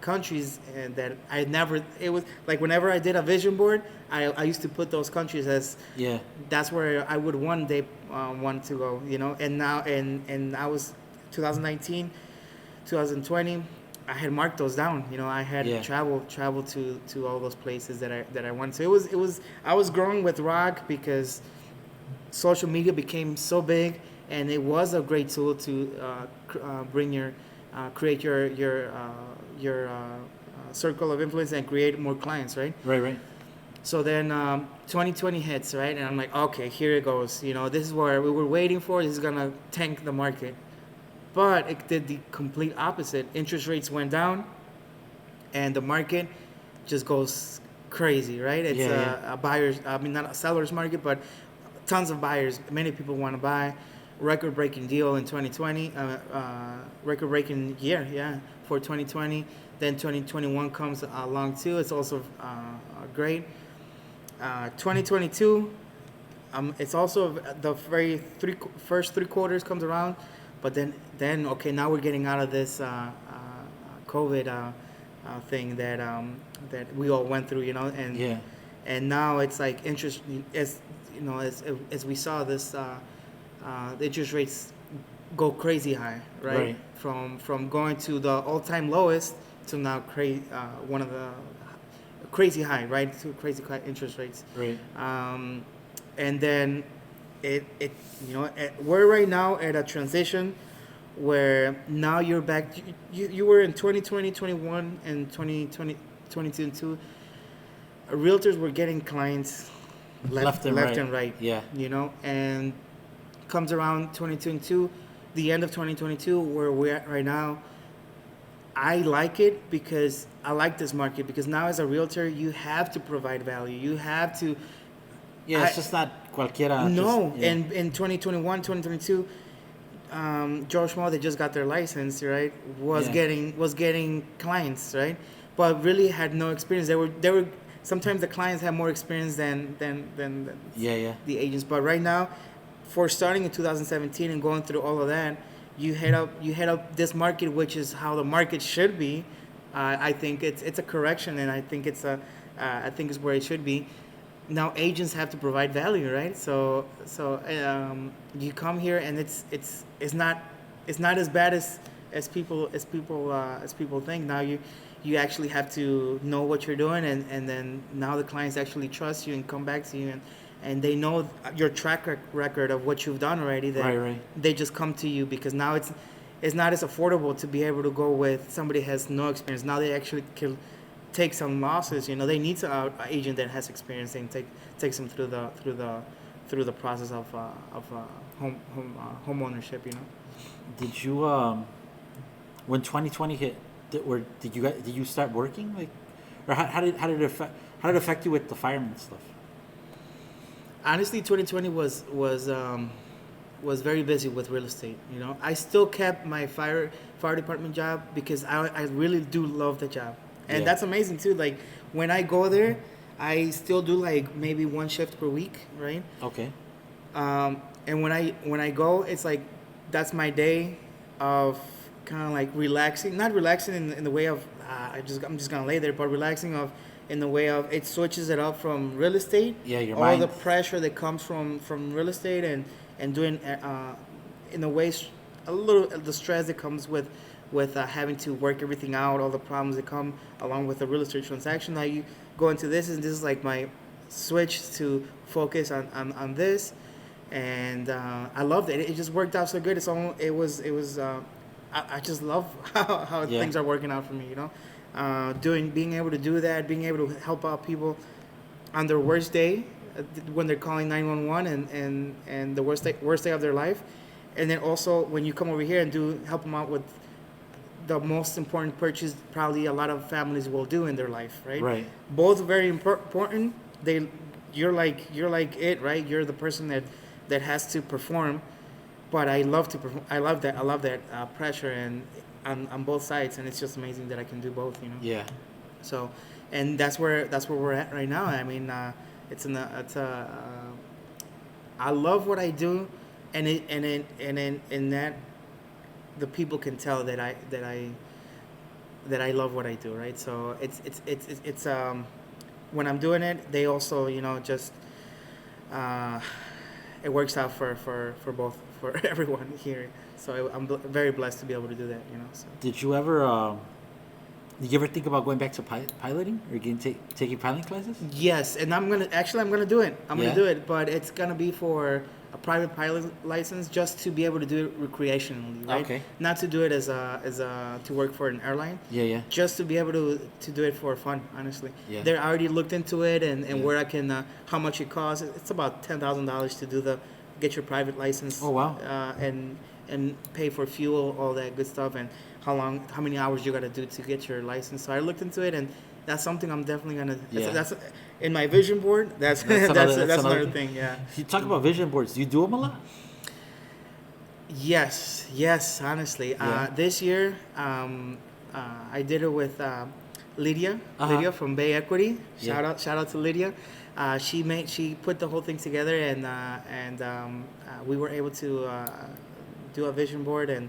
countries, and that I never. It was like whenever I did a vision board, I used to put those countries as that's where I would one day want to go, And now and I was 2019, 2020. I had marked those down, I had traveled to all those places that I wanted to. It was I was growing with rock because social media became so big, and it was a great tool to create your circle of influence and create more clients, right? Right. So then 2020 hits, right? And I'm like, okay, here it goes. This is what we were waiting for. This is gonna tank the market. But it did the complete opposite. Interest rates went down, and the market just goes crazy, right? It's a buyer's, not a seller's market, but tons of buyers. Many people want to buy. Record-breaking deal in 2020. Record-breaking year, for 2020. Then 2021 comes along too. It's also great. 2022. It's also the first 3 quarters comes around. But then okay, now we're getting out of this COVID thing that we all went through, and now it's like interest as we saw this the interest rates go crazy high, right? From going to the all-time lowest to now one of the crazy high, right? To crazy high interest rates, right? And then we're right now at a transition where now you're back. You were in 2020, 21, and 2020, 22 and 2. Realtors were getting clients left and right. Yeah. And comes around 22 and 2, the end of 2022, where we're at right now. I like it because I like this market because now as a realtor you have to provide value. You have to. Yeah, it's just not cualquiera. No, Just, yeah. and in 2021, 2022, George Schmo, they just got their license, right? Yeah. Was getting clients, right? But really had no experience. They were sometimes the clients have more experience than Yeah, yeah. the agents. But right now, for starting in 2017 and going through all of that, you head up this market, which is how the market should be. I think it's a correction, and I think it's where it should be. Now agents have to provide value, right? So you come here and it's not as bad as people think. Now you actually have to know what you're doing, and then now the clients actually trust you and come back to you, and they know your track record of what you've done already. That Right. They just come to you because now it's not as affordable to be able to go with somebody who has no experience. Now they actually can take some losses. They need an agent that has experience and takes them through the process of home ownership. Did you when 2020 hit? Did you start working like, or how did it affect you with the fireman stuff? Honestly, 2020 was very busy with real estate. I still kept my fire department job because I really do love the job, and Yeah. that's amazing too. Like when I go there, I still do like maybe one shift per week, right? Okay. And when I go, it's like that's my day of kind of like relaxing, not relaxing in the way of I'm just gonna lay there, but relaxing in the way of it switches it up from real estate. Yeah, your all mind. the pressure that comes from real estate and doing in a way a little the stress that comes with having to work everything out, all the problems that come along with a real estate transaction. Now you go into this, and this is like my switch to focus on this, and I loved it. It just worked out so good. I just love how Yeah. things are working out for me. Being able to do that, being able to help out people on their worst day when they're calling 911 and the worst day of their life, and then also when you come over here and help them out with the most important purchase probably a lot of families will do in their life, right? Right. Both very important. You're like it, right? You're the person that has to perform, but I love to perform. I love that pressure and on both sides, and it's just amazing that I can do both. Yeah. So, and that's where we're at right now. I mean, I love what I do, and in that the people can tell that I love what I do, right? So it's when I'm doing it, they also just it works out for both for everyone here. So I'm very blessed to be able to do that, So. Did you ever think about going back to piloting or taking piloting classes? Yes, and I'm gonna do it. I'm Yeah? gonna do it, but it's gonna be for a private pilot license, just to be able to do it recreationally, right? Okay. Not to do it as to work for an airline. Yeah. Just to be able to do it for fun, honestly. Yeah. They already looked into it and Yeah. where I can how much it costs. It's about $10,000 to get your private license. Oh, wow. And pay for fuel, all that good stuff, and how many hours you got to do to get your license. So I looked into it, and that's something I'm definitely gonna. Yeah. That's in my vision board. That's That's another thing. Yeah. You talk about vision boards. Do you do them a lot? Yes. Honestly, Yeah. this year I did it with Lydia. Uh-huh. Lydia from Bay Equity. Yeah. Shout out to Lydia. She put the whole thing together, and we were able to do a vision board, and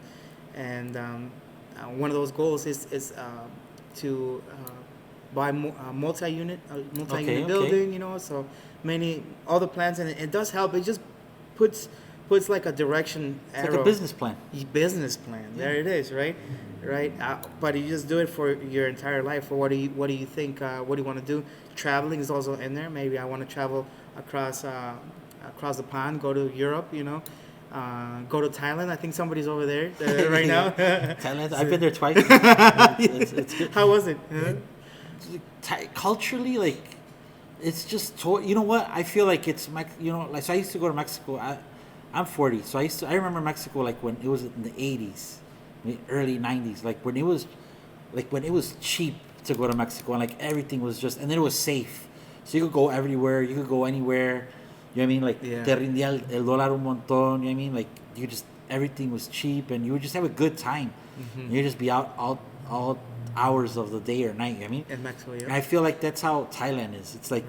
one of those goals is to buy a multi-unit Okay. building. So all the plans, and it does help. It just puts like a direction It's arrow. like a business plan. Business plan. There it is, right? But you just do it for your entire life. For what do you think? What do you want to do? Traveling is also in there. Maybe I want to travel across the pond, go to Europe. Go to Thailand. I think somebody's over there right now. Thailand. I've been there twice. It's good. How was it? Huh? Culturally, like, it's just you know what, I feel like it's like, so I used to go to Mexico. I'm 40, so I remember Mexico like when it was in the 80s, the early 90s, like when it was like when it was cheap to go to Mexico and like everything was just, and then it was safe. So you could go everywhere, you could go anywhere. You know what I mean? Like, te rindía el dólar un montón. You know what I mean? Like, you just, everything was cheap and you would just have a good time. Mm-hmm. You'd just be out all hours of the day or night. You know what I mean? In Mexico, yeah. And I feel like that's how Thailand is. It's like,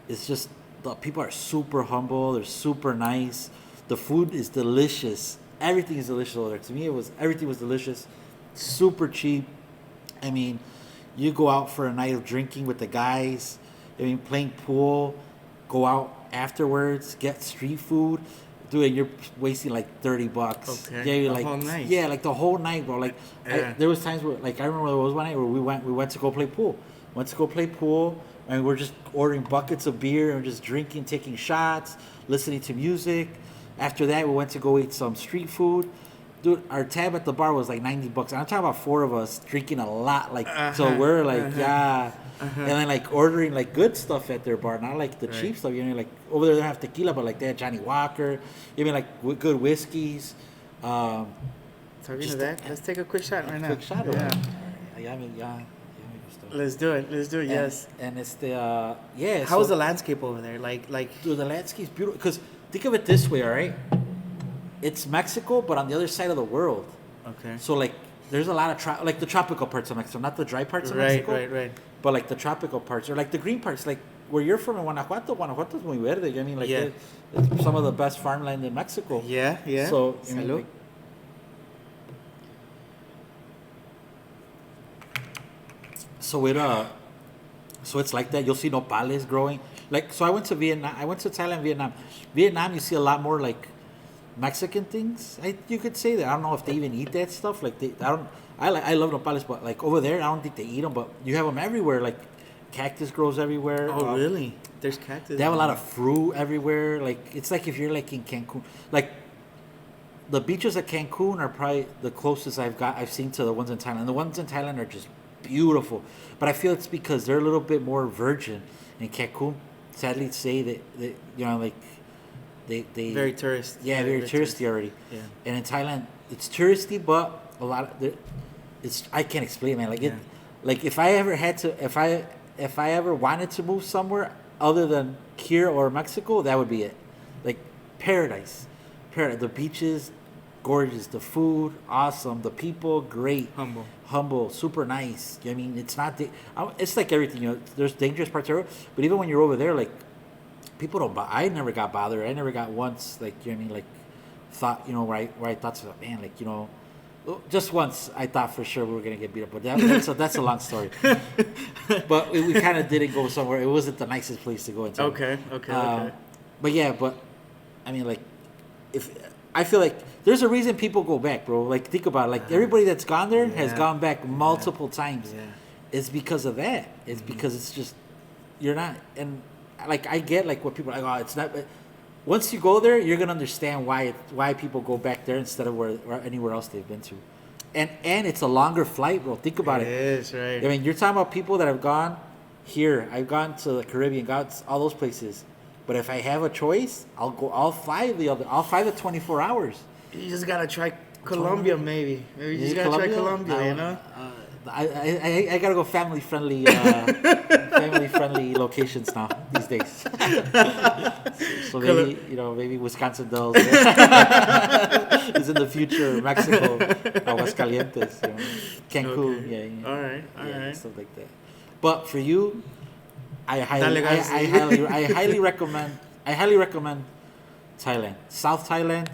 it's just, the people are super humble. They're super nice. The food is delicious. Everything is delicious over there. To me, everything was delicious. Super cheap. I mean, you go out for a night of drinking with the guys. I mean, playing pool. Go out afterwards, get street food. Dude, you're wasting like $30. Okay. Yeah, the whole night. Yeah, like the whole night, bro. Like, there was times where, like, I remember there was one night where we went to go play pool. And we're just ordering buckets of beer and just drinking, taking shots, listening to music. After that, we went to go eat some street food. Dude, our tab at the bar was like $90. And I'm talking about 4 of us drinking a lot. Like, so we're like, and then like ordering like good stuff at their bar, not like the cheap stuff. You know, like over there they have tequila, but like they had Johnny Walker. You mean like good whiskeys. Talking to that, let's take a quick shot right now. Quick shot, Let's do it. Yes. And it's the yeah. How's the landscape over there? Like. Dude, the landscape's beautiful. Because think of it this way, all right? It's Mexico, but on the other side of the world. Okay. So like, there's a lot of like the tropical parts of Mexico, not the dry parts of Mexico. Right. But like the tropical parts, or like the green parts, like where you're from in Guanajuato's muy verde. I mean, like it's some of the best farmland in Mexico. Yeah. So so it's like that. You'll see nopales growing. Like, so I went to Vietnam. I went to Thailand, Vietnam. Vietnam, you see a lot more like Mexican things. You could say that. I don't know if they even eat that stuff. Like I love nopales, but like over there, I don't think they eat them. But you have them everywhere. Like cactus grows everywhere. Oh, really? There's cactus. They have a lot of fruit everywhere. Like, it's like if you're like in Cancun. Like, the beaches at Cancun are probably the closest I've seen to the ones in Thailand. The ones in Thailand are just beautiful. But I feel it's because they're a little bit more virgin. In Cancun, sadly say that you know, like they very tourist. Yeah, very touristy already. Yeah. And in Thailand, it's touristy, but a lot of it's, I can't explain, man. Like like if I ever wanted to move somewhere other than here or Mexico, that would be it. Like paradise. The beaches, gorgeous. The food, awesome. The people, great. Humble, super nice. I mean, it's not. It's like everything. You know, there's dangerous parts of it, but even when you're over there, like people don't. I never got bothered. I never got once. Like, you know what I mean? Like, thought, you know, where I thought to myself, man, like, you know, just once I thought for sure we were gonna get beat up, but that's a long story. But we kind of didn't go somewhere. It wasn't the nicest place to go into. Okay. But yeah, I mean, like, if I feel like there's a reason people go back, bro. Like, think about it. Like, everybody that's gone there has gone back multiple times. Yeah. It's because of that. It's because it's just you're not, and like I get like what people are like, oh, it's not. But once you go there, you're gonna understand why people go back there instead of where anywhere else they've been to, and it's a longer flight, bro. Think about it. It is, right. I mean, you're talking about people that have gone here. I've gone to the Caribbean, got all those places. But if I have a choice, I'll fly the 24 hours. You just gotta try Colombia, maybe. You just gotta try Colombia, you know. I gotta go family friendly locations now these days. So maybe, you know, maybe Wisconsin Dells is in the future. Mexico, Aguascalientes, you know, Cancun, okay. All right, stuff like that. But for you, I highly recommend Thailand, South Thailand.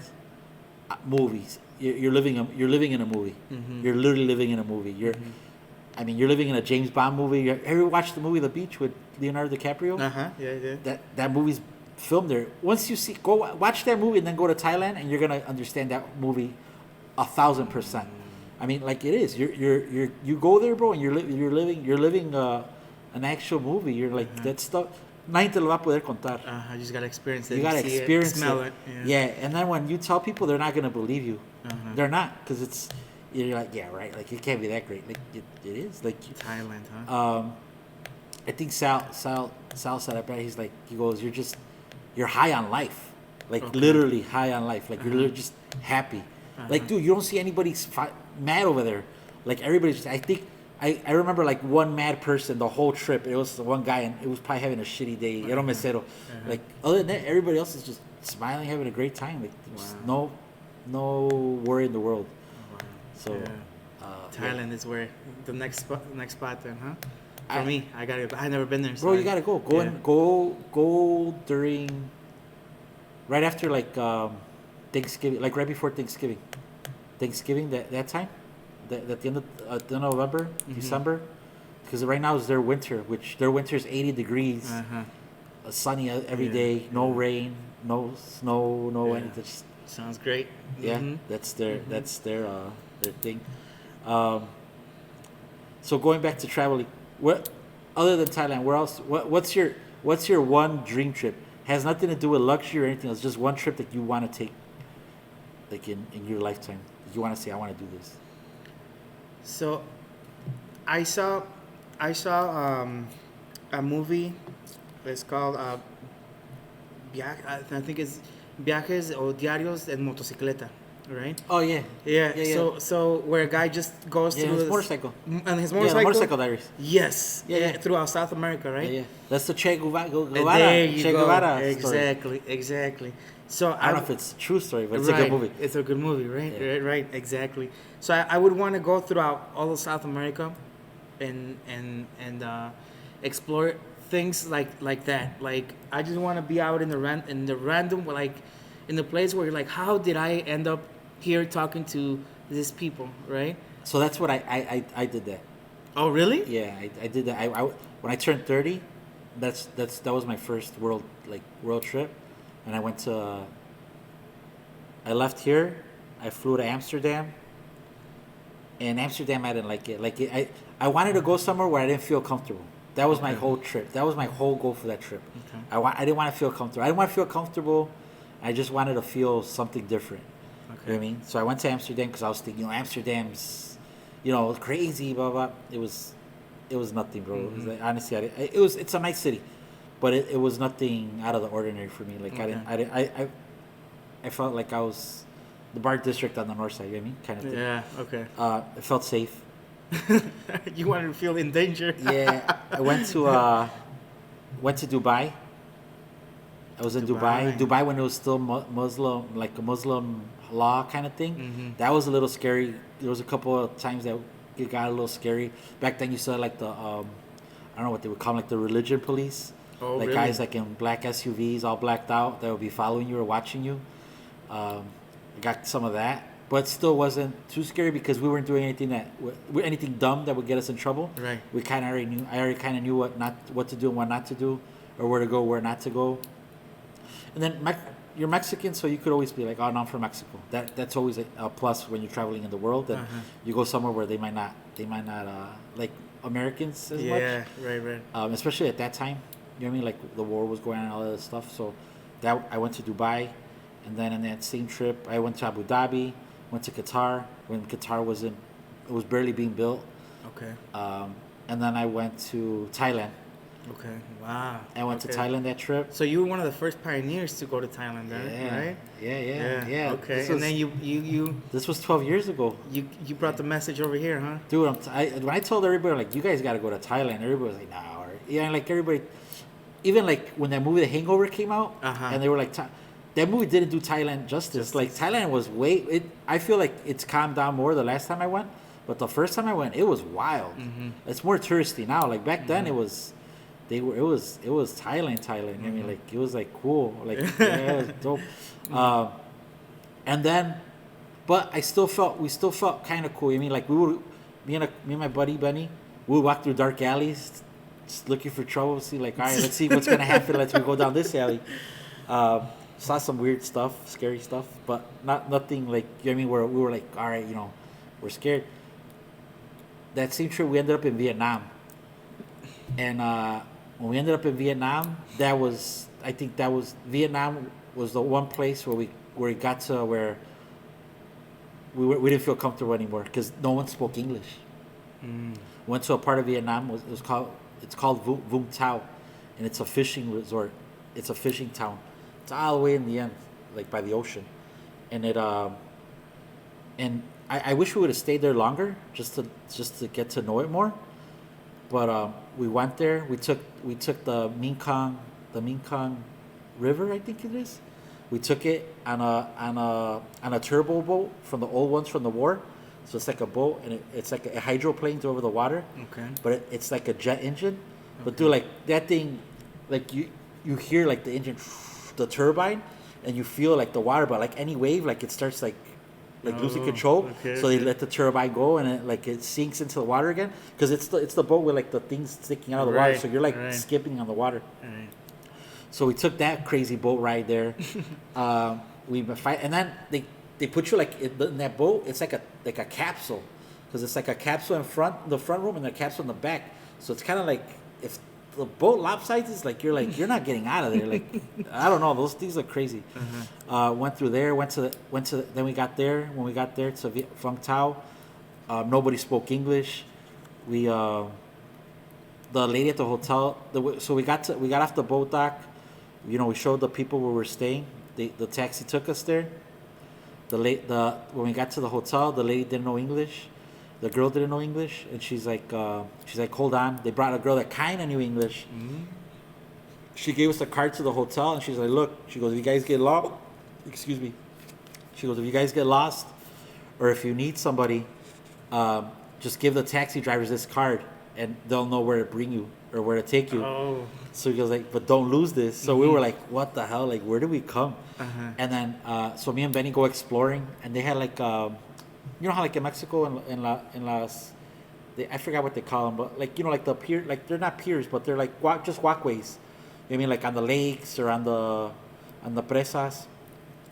Movies. You're living in a movie. Mm-hmm. You're literally living in a movie. I mean, you're living in a James Bond movie. Have you ever watched the movie The Beach with Leonardo DiCaprio? Yeah. That movie's filmed there. Once you go watch that movie and then go to Thailand, and you're gonna understand that movie 1,000%. I mean, like, it is. You go there, bro, and you're living an actual movie. You're like, that stuff. Nadie te lo va a poder contar. You just gotta experience it. You gotta experience it. Smell it. Yeah, and then when you tell people, they're not gonna believe you. They're not, because you're like, yeah, right. Like, it can't be that great. Like, it is. Like, Thailand, huh? I think Sal said, I bet he goes, you're high on life. Like, literally high on life. Like, you're just happy. Like, dude, you don't see anybody mad over there. Like, everybody's just, I think I remember like one mad person the whole trip. It was one guy, and it was probably having a shitty day. Era un mesero. Like other than that, everybody else is just smiling, having a great time. Like just no worry in the world. Wow. So Thailand is where the next spot then, huh? For I- me, I gotta. I've never been there. bro, So you gotta go. Go yeah. and go during right after like Thanksgiving, like right before Thanksgiving. Thanksgiving that time, at the end of November, December, because right now is their winter, which their winter is 80 degrees, sunny every day, no rain, no snow, no anything. Just, Sounds great. yeah, that's their their thing. Um, so going back to traveling, what other than Thailand, where else? What's your one dream trip? Has nothing to do with luxury or anything. It's just one trip that you want to take, like in your lifetime. You want to say, I want to do this. So, I saw a movie. It's called I think it's Viajes o Diarios en Motocicleta, right? Oh yeah. Yeah. Yeah. So where a guy just goes Yeah, through his motorcycle. and his Yeah, motorcycle. the motorcycle diaries. Yes. Yeah. Throughout South America, right? Yeah. That's the Che Guevara, There you Che go. Guevara story. Exactly. So I don't know if it's a true story, but it's a right. good movie. It's a good movie, right? Yeah. Right, exactly. So I would want to go throughout all of South America, and explore things like that. Like I just want to be out in the random, like in the place where you're like, how did I end up here talking to these people, right? So that's what I did that. Oh, really? Yeah, I did that. I when I turned 30, that was my first world trip, and I went to. I left here. I flew to Amsterdam. In Amsterdam, I didn't like it. I wanted to go somewhere where I didn't feel comfortable. That was my whole trip. That was my whole goal for that trip. Okay. I didn't want to feel comfortable. I didn't want to feel comfortable. I just wanted to feel something different. Okay. You know what I mean? So I went to Amsterdam because I was thinking, Amsterdam's, crazy, blah blah. It was nothing, bro. It was like, honestly, it's a nice city, but it was nothing out of the ordinary for me. Like Okay. I felt like I was the bar district on the north side. You know what I mean? Kind of thing. Yeah. Okay. It felt safe. You wanted to feel in danger. Yeah, I went to Dubai. I was in Dubai. Dubai when it was still Muslim, like a Muslim law kind of thing. That was a little scary. There was a couple of times that it got a little scary. Back then, you saw like the I don't know what they would call them, like the religion police. Oh, like really? guys like in black SUVs, all blacked out, that would be following you or watching you. I got some of that, but still wasn't too scary because we weren't doing anything anything dumb that would get us in trouble. Right. We kind of already knew. I already kind of knew what to do and what not to do, or where to go, where not to go. And then you're Mexican, so you could always be like, "Oh, no, I'm from Mexico." That's always a plus when you're traveling in the world. That you go somewhere where they might not like Americans as much. Yeah. Right. Especially at that time. You know what I mean? Like the war was going on and all that stuff. So that I went to Dubai, and then in that same trip, I went to Abu Dhabi, went to Qatar when Qatar it was barely being built. Okay. And then I went to Thailand. Okay. Wow. I went to Okay. Thailand that trip. So you were one of the first pioneers to go to Thailand, right? Yeah. Okay. And then This was 12 years ago. you brought the message over here, huh? Dude, when I told everybody, like, you guys got to go to Thailand, everybody was like, nah. And like everybody, even like when that movie The Hangover came out, and they were like, that movie didn't do Thailand justice. Like Thailand was I feel like it's calmed down more the last time I went, but the first time I went, it was wild. It's more touristy now. Like back then, it was Thailand. I mean, like it was like cool. Like yeah, it was dope. And then, but we still felt kind of cool. I mean, like me and my buddy Benny, we would walk through dark alleys, just looking for trouble. See, like, all right, let's see what's gonna happen. Let's go down this alley. Saw some weird stuff, scary stuff, but nothing like, you know what I mean, where we were like, all right, we're scared. That same trip, we ended up in Vietnam, and when we ended up in Vietnam, Vietnam was the one place where we got to where we didn't feel comfortable anymore because no one spoke English. Went to a part of Vietnam. It's called Vung Tau, and it's a fishing resort. It's a fishing town. It's all the way in the end, like by the ocean, and I wish we would have stayed there longer just to get to know it more. But we went there. We took the Mekong River, I think it is. We took it on a turbo boat from the old ones from the war. So it's like a boat, and it's like a hydroplanes over the water. Okay. But it's like a jet engine. But Okay. dude, like that thing, like you hear like the engine, the turbine, and you feel like the water. But like any wave, like it starts like losing Oh, control. okay, So they okay. let the turbine go, and it sinks into the water again. Because it's the boat with like the things sticking out of the water. Right, So you're like right. skipping on the water. Alright. So we took that crazy boat ride there. We fight, and then they put you like in that boat. It's like a capsule, because it's like a capsule in the front room, and a capsule in the back. So it's kind of like if the boat lopsides, you're not getting out of there. Like I don't know, those things are crazy. Went through there, then we got there. When we got there to Fung Tao, nobody spoke English. We the lady at the hotel. So we got off the boat dock. We showed the people where we're staying. The taxi took us there. When we got to the hotel, the lady didn't know English. The girl didn't know English, and she's like, hold on. They brought a girl that kind of knew English. Mm-hmm. She gave us a card to the hotel, and she's like, look. She goes, if you guys get lost, excuse me. She goes, if you guys get lost, or if you need somebody, just give the taxi drivers this card, and they'll know where to bring you or where to take you. Oh. So he goes like, but don't lose this. So we were like, what the hell? Like, where did we come? Uh-huh. And then, so me and Benny go exploring, and they had like, you know how like in Mexico I forgot what they call them, but like like the pier, like they're not piers, but they're like just walkways. You know what I mean, like on the lakes or on the presas.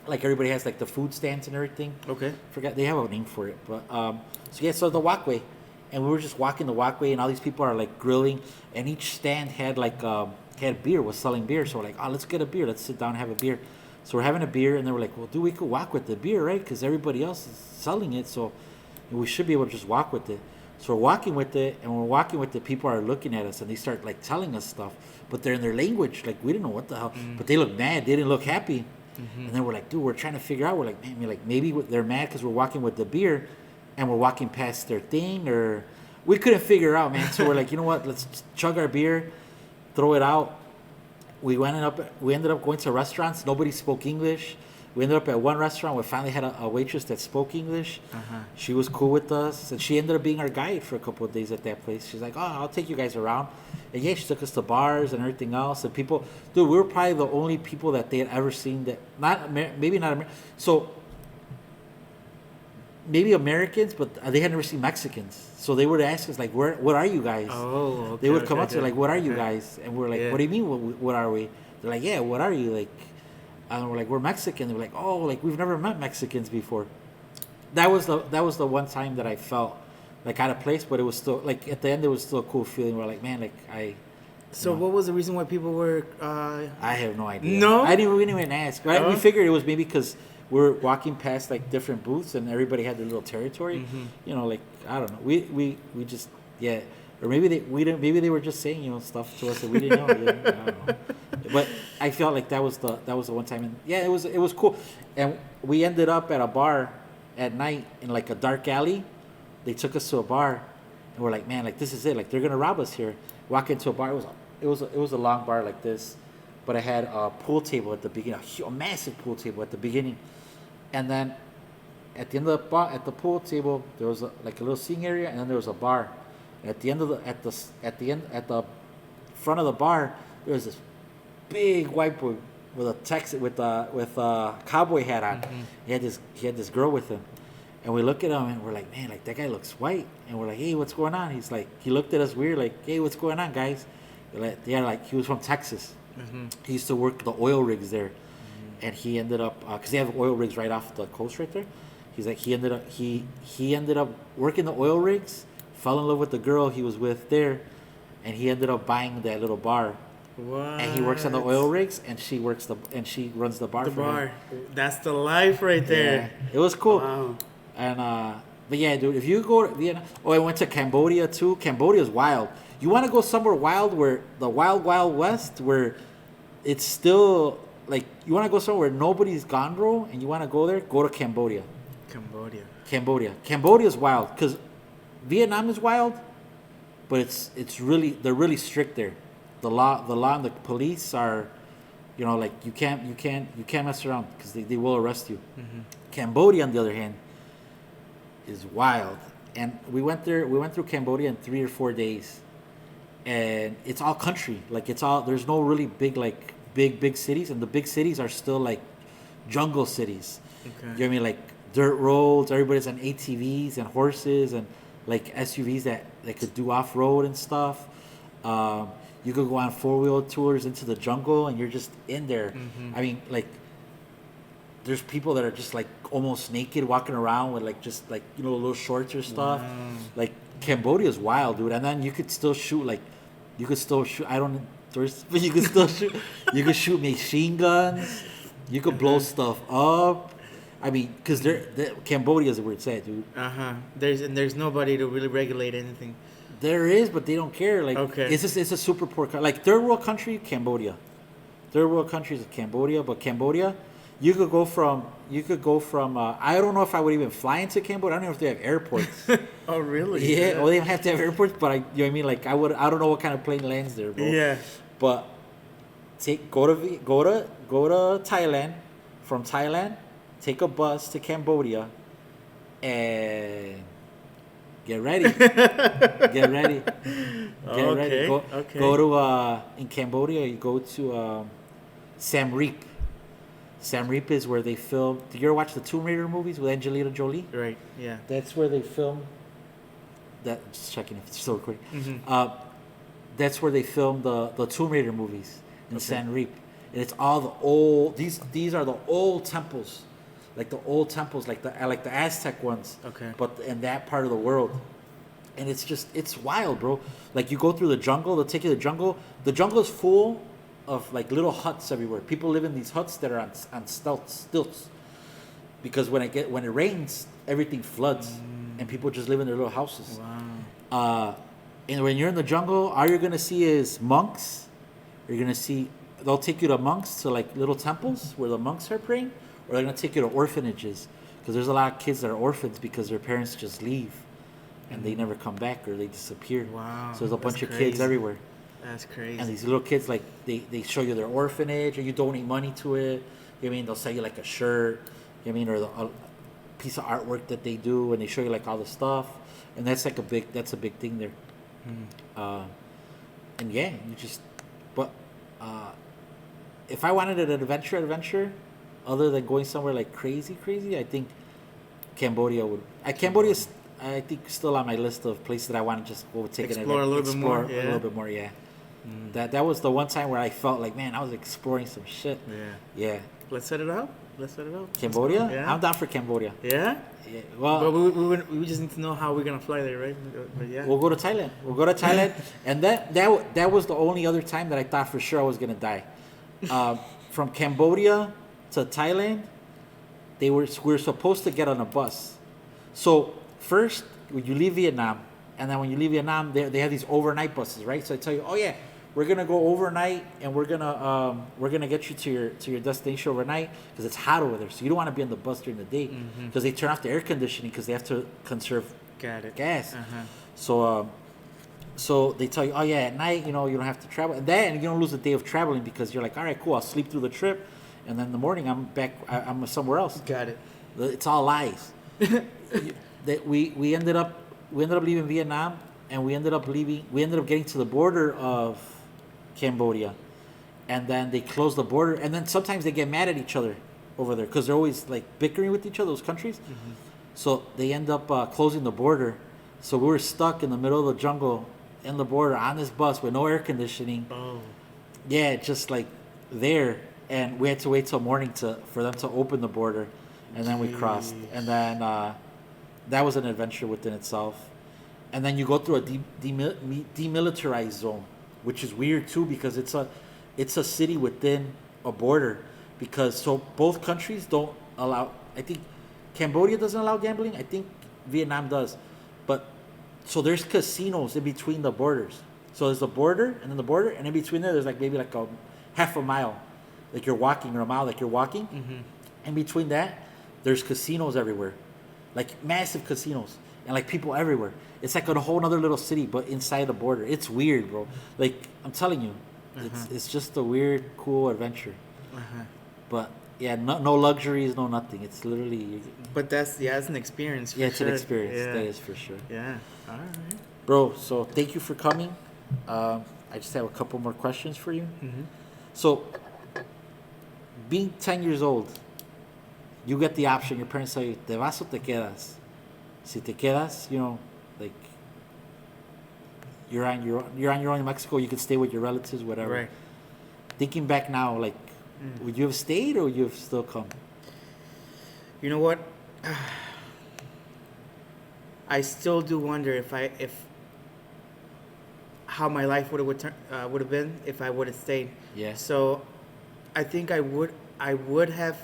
Like everybody has like the food stands and everything. Okay. Forgot they have a name for it, but so the walkway, and we were just walking the walkway, and all these people are like grilling, and each stand had like had beer, was selling beer. So we're like, oh, let's get a beer, let's sit down and have a beer. So we're having a beer, and they were like, well, dude, we could walk with the beer, right? Because everybody else is selling it, so we should be able to just walk with it. So we're walking with it, and when we're walking with it, people are looking at us, and they start like telling us stuff, but they're in their language, like we didn't know what the hell. But they look mad, they didn't look happy. And then we're like, dude, we're trying to figure out. We're like, man, maybe they're mad because we're walking with the beer, and we're walking past their thing, or we couldn't figure out, man. So we're like, you know what? Let's chug our beer, throw it out. We ended up going to restaurants. Nobody spoke English. We ended up at one restaurant. We finally had a waitress that spoke English. Uh-huh. She was cool with us, and she ended up being our guide for a couple of days at that place. She's like, oh, I'll take you guys around. And yeah, she took us to bars and everything else. And people, dude, we were probably the only people that they had ever seen maybe not American. So maybe Americans, but they had never seen Mexicans. So they would ask us like, what are you guys? Oh, okay. They would come up to okay. like, what are you Okay. guys? And we're like, Yeah. what do you mean, what are we? They're like, yeah, what are you? Like, and we're like, we're Mexican. They're like, oh, like we've never met Mexicans before. That was the one time that I felt like out of place, but it was still like at the end it was still a cool feeling. We're like, man, like So you know, what was the reason why people were? I have no idea. No? we didn't even ask. Right? We Oh. figured it was maybe because we're walking past like different booths and everybody had their little territory. Mhm. You know, like I don't know. We just yeah. Or maybe they were just saying stuff to us that we didn't know. Yeah, I don't know. But I felt like that was the one time, and yeah, it was cool. And we ended up at a bar at night in like a dark alley. They took us to a bar, and we're like, man, like this is it. Like they're gonna rob us here. Walk into a bar. It was a long bar like this, but it had a pool table at the beginning, a massive pool table at the beginning, and then at the end of the bar, at the pool table, there was like a little seating area, and then there was a bar. At the front of the bar, there was this big white boy with a cowboy hat on. Mhm. He had this girl with him, and we look at him and we're like, man, like that guy looks white, and we're like, hey, what's going on? He's like, he looked at us weird, like, hey, what's going on, guys? We're like, yeah, like he was from Texas. Mhm. He used to work the oil rigs there, and he ended up because they have oil rigs right off the coast right there. He's like he ended up working the oil rigs, fell in love with the girl he was with there, and he ended up buying that little bar. What? And he works on the oil rigs, and she runs the bar The for bar. him. That's the life right there. Yeah, it was cool. Wow. And but yeah, dude, if you go to Vietnam, I went to Cambodia too. Cambodia's wild. You want to go somewhere wild, where the wild west, where it's still like you want to go somewhere where nobody's gone, bro, and you want to go there, go to Cambodia. Cambodia is wild because Vietnam is wild, but they're really strict there. The law and the police are, like you can't mess around because they will arrest you. Mm-hmm. Cambodia, on the other hand, is wild, and we went through Cambodia in 3 or 4 days, and it's all country. Like there's no really big cities, and the big cities are still like jungle cities. Okay. You know what I mean? Like dirt roads, everybody's on ATVs and horses and like SUVs that could do off road and stuff. You could go on 4-wheel tours into the jungle, and you're just in there. Mm-hmm. I mean, like, there's people that are just like almost naked walking around with like just like little shorts or stuff. Wow. Like Cambodia is wild, dude. And then you could still shoot I don't. But you could still shoot. You could shoot machine guns. You could blow stuff up. I mean, because Cambodia is where it's at, dude. There's nobody to really regulate anything. There is, but they don't care. Like, okay. It's a super poor country. Like third world country, Cambodia. Third world country is Cambodia, but Cambodia, you could go from. I don't know if I would even fly into Cambodia. I don't know if they have airports. Oh, really? Yeah. Well, they have to have airports, but you know what I mean. Like I don't know what kind of plane lands there, bro. Yeah. But go to Thailand. From Thailand, take a bus to Cambodia, and get ready. Get ready. Go to in Cambodia. You go to Siem Reap. Siem Reap is where they filmed. Did you ever watch the Tomb Raider movies with Angelina Jolie? Right. Yeah. That's where they filmed. Just checking if it's still recording. Mm-hmm. That's where they filmed the Tomb Raider movies in Siem Reap. And it's all the old. These are the old temples, like the Aztec ones. Okay. But in that part of the world, and it's wild, bro. Like you go through the jungle. They'll take you to the jungle. The jungle is full of like little huts everywhere. People live in these huts that are on stilts, because when it rains, everything floods, and people just live in their little houses. Wow. And when you're in the jungle, all you're gonna see is monks. You're gonna see. They'll take you to monks, to like little temples where the monks are praying, or they're gonna take you to orphanages, because there's a lot of kids that are orphans because their parents just leave, and they never come back or they disappear. Wow. So there's a bunch of kids everywhere. That's crazy. And these little kids, like they show you their orphanage, or you donate money to it. You know what I mean? They'll sell you like a shirt. You know what I mean? Or a piece of artwork that they do, and they show you like all the stuff, and that's a big thing there. And yeah, if I wanted an adventure, other than going somewhere like crazy, I think Cambodia would. Cambodia's, I think, still on my list of places that I want to just go explore a little bit more. Yeah. That was the one time where I felt like, man, I was exploring some shit. Yeah. Let's set it up. Cambodia? Yeah. I'm down for Cambodia. Yeah? Yeah. Well, but we just need to know how we're gonna fly there, right? But yeah. We'll go to Thailand. And that was the only other time that I thought for sure I was gonna die. From Cambodia to Thailand, we were supposed to get on a bus. So first, when you leave Vietnam, and then when you leave Vietnam, they have these overnight buses, right? So I tell you, oh yeah, we're gonna go overnight, and we're gonna get you to your destination overnight, because it's hot over there. So you don't want to be on the bus during the day, because they turn off the air conditioning because they have to conserve gas. So they tell you, oh yeah, at night, you don't have to travel, and then you don't lose a day of traveling, because you're like, all right, cool, I'll sleep through the trip, and then in the morning I'm back, I'm somewhere else. Got it. It's all lies. That we ended up leaving Vietnam, and we ended up getting to the border of Cambodia, and then they closed the border, and then sometimes they get mad at each other over there, because they're always like bickering with each other, those countries. So they end up closing the border. So we were stuck in the middle of the jungle in the border on this bus with no air conditioning. Oh. Yeah, just like there, and we had to wait till morning for them to open the border, and then we crossed, and then that was an adventure within itself. And then you go through a demilitarized zone, which is weird too, because it's a city within a border, because so both countries don't allow. I think Cambodia doesn't allow gambling. I think Vietnam does, but so there's casinos in between the borders. So there's the border, and then the border, and in between there's like maybe like a half a mile, like you're walking, or a mile, like you're walking. In between that, there's casinos everywhere. like massive casinos and like people everywhere. It's like a whole other little city, but inside the border. It's weird, bro. Like I'm telling you, it's just a weird, cool adventure. But yeah, no luxuries, no nothing. It's literally. But that's an experience. For It's sure. an experience. Yeah. That is for sure. Yeah. All right. Bro, so thank you for coming. I just have a couple more questions for you. So, being 10 years old, you get the option. Your parents tell you, "Te vas o te quedas." Si te quedas, like you're on your own in Mexico. You can stay with your relatives, whatever. Right. Thinking back now, like, would you have stayed or would you have still come? You know what? I still do wonder if how my life would have been if I would have stayed. Yeah. So, I think I would have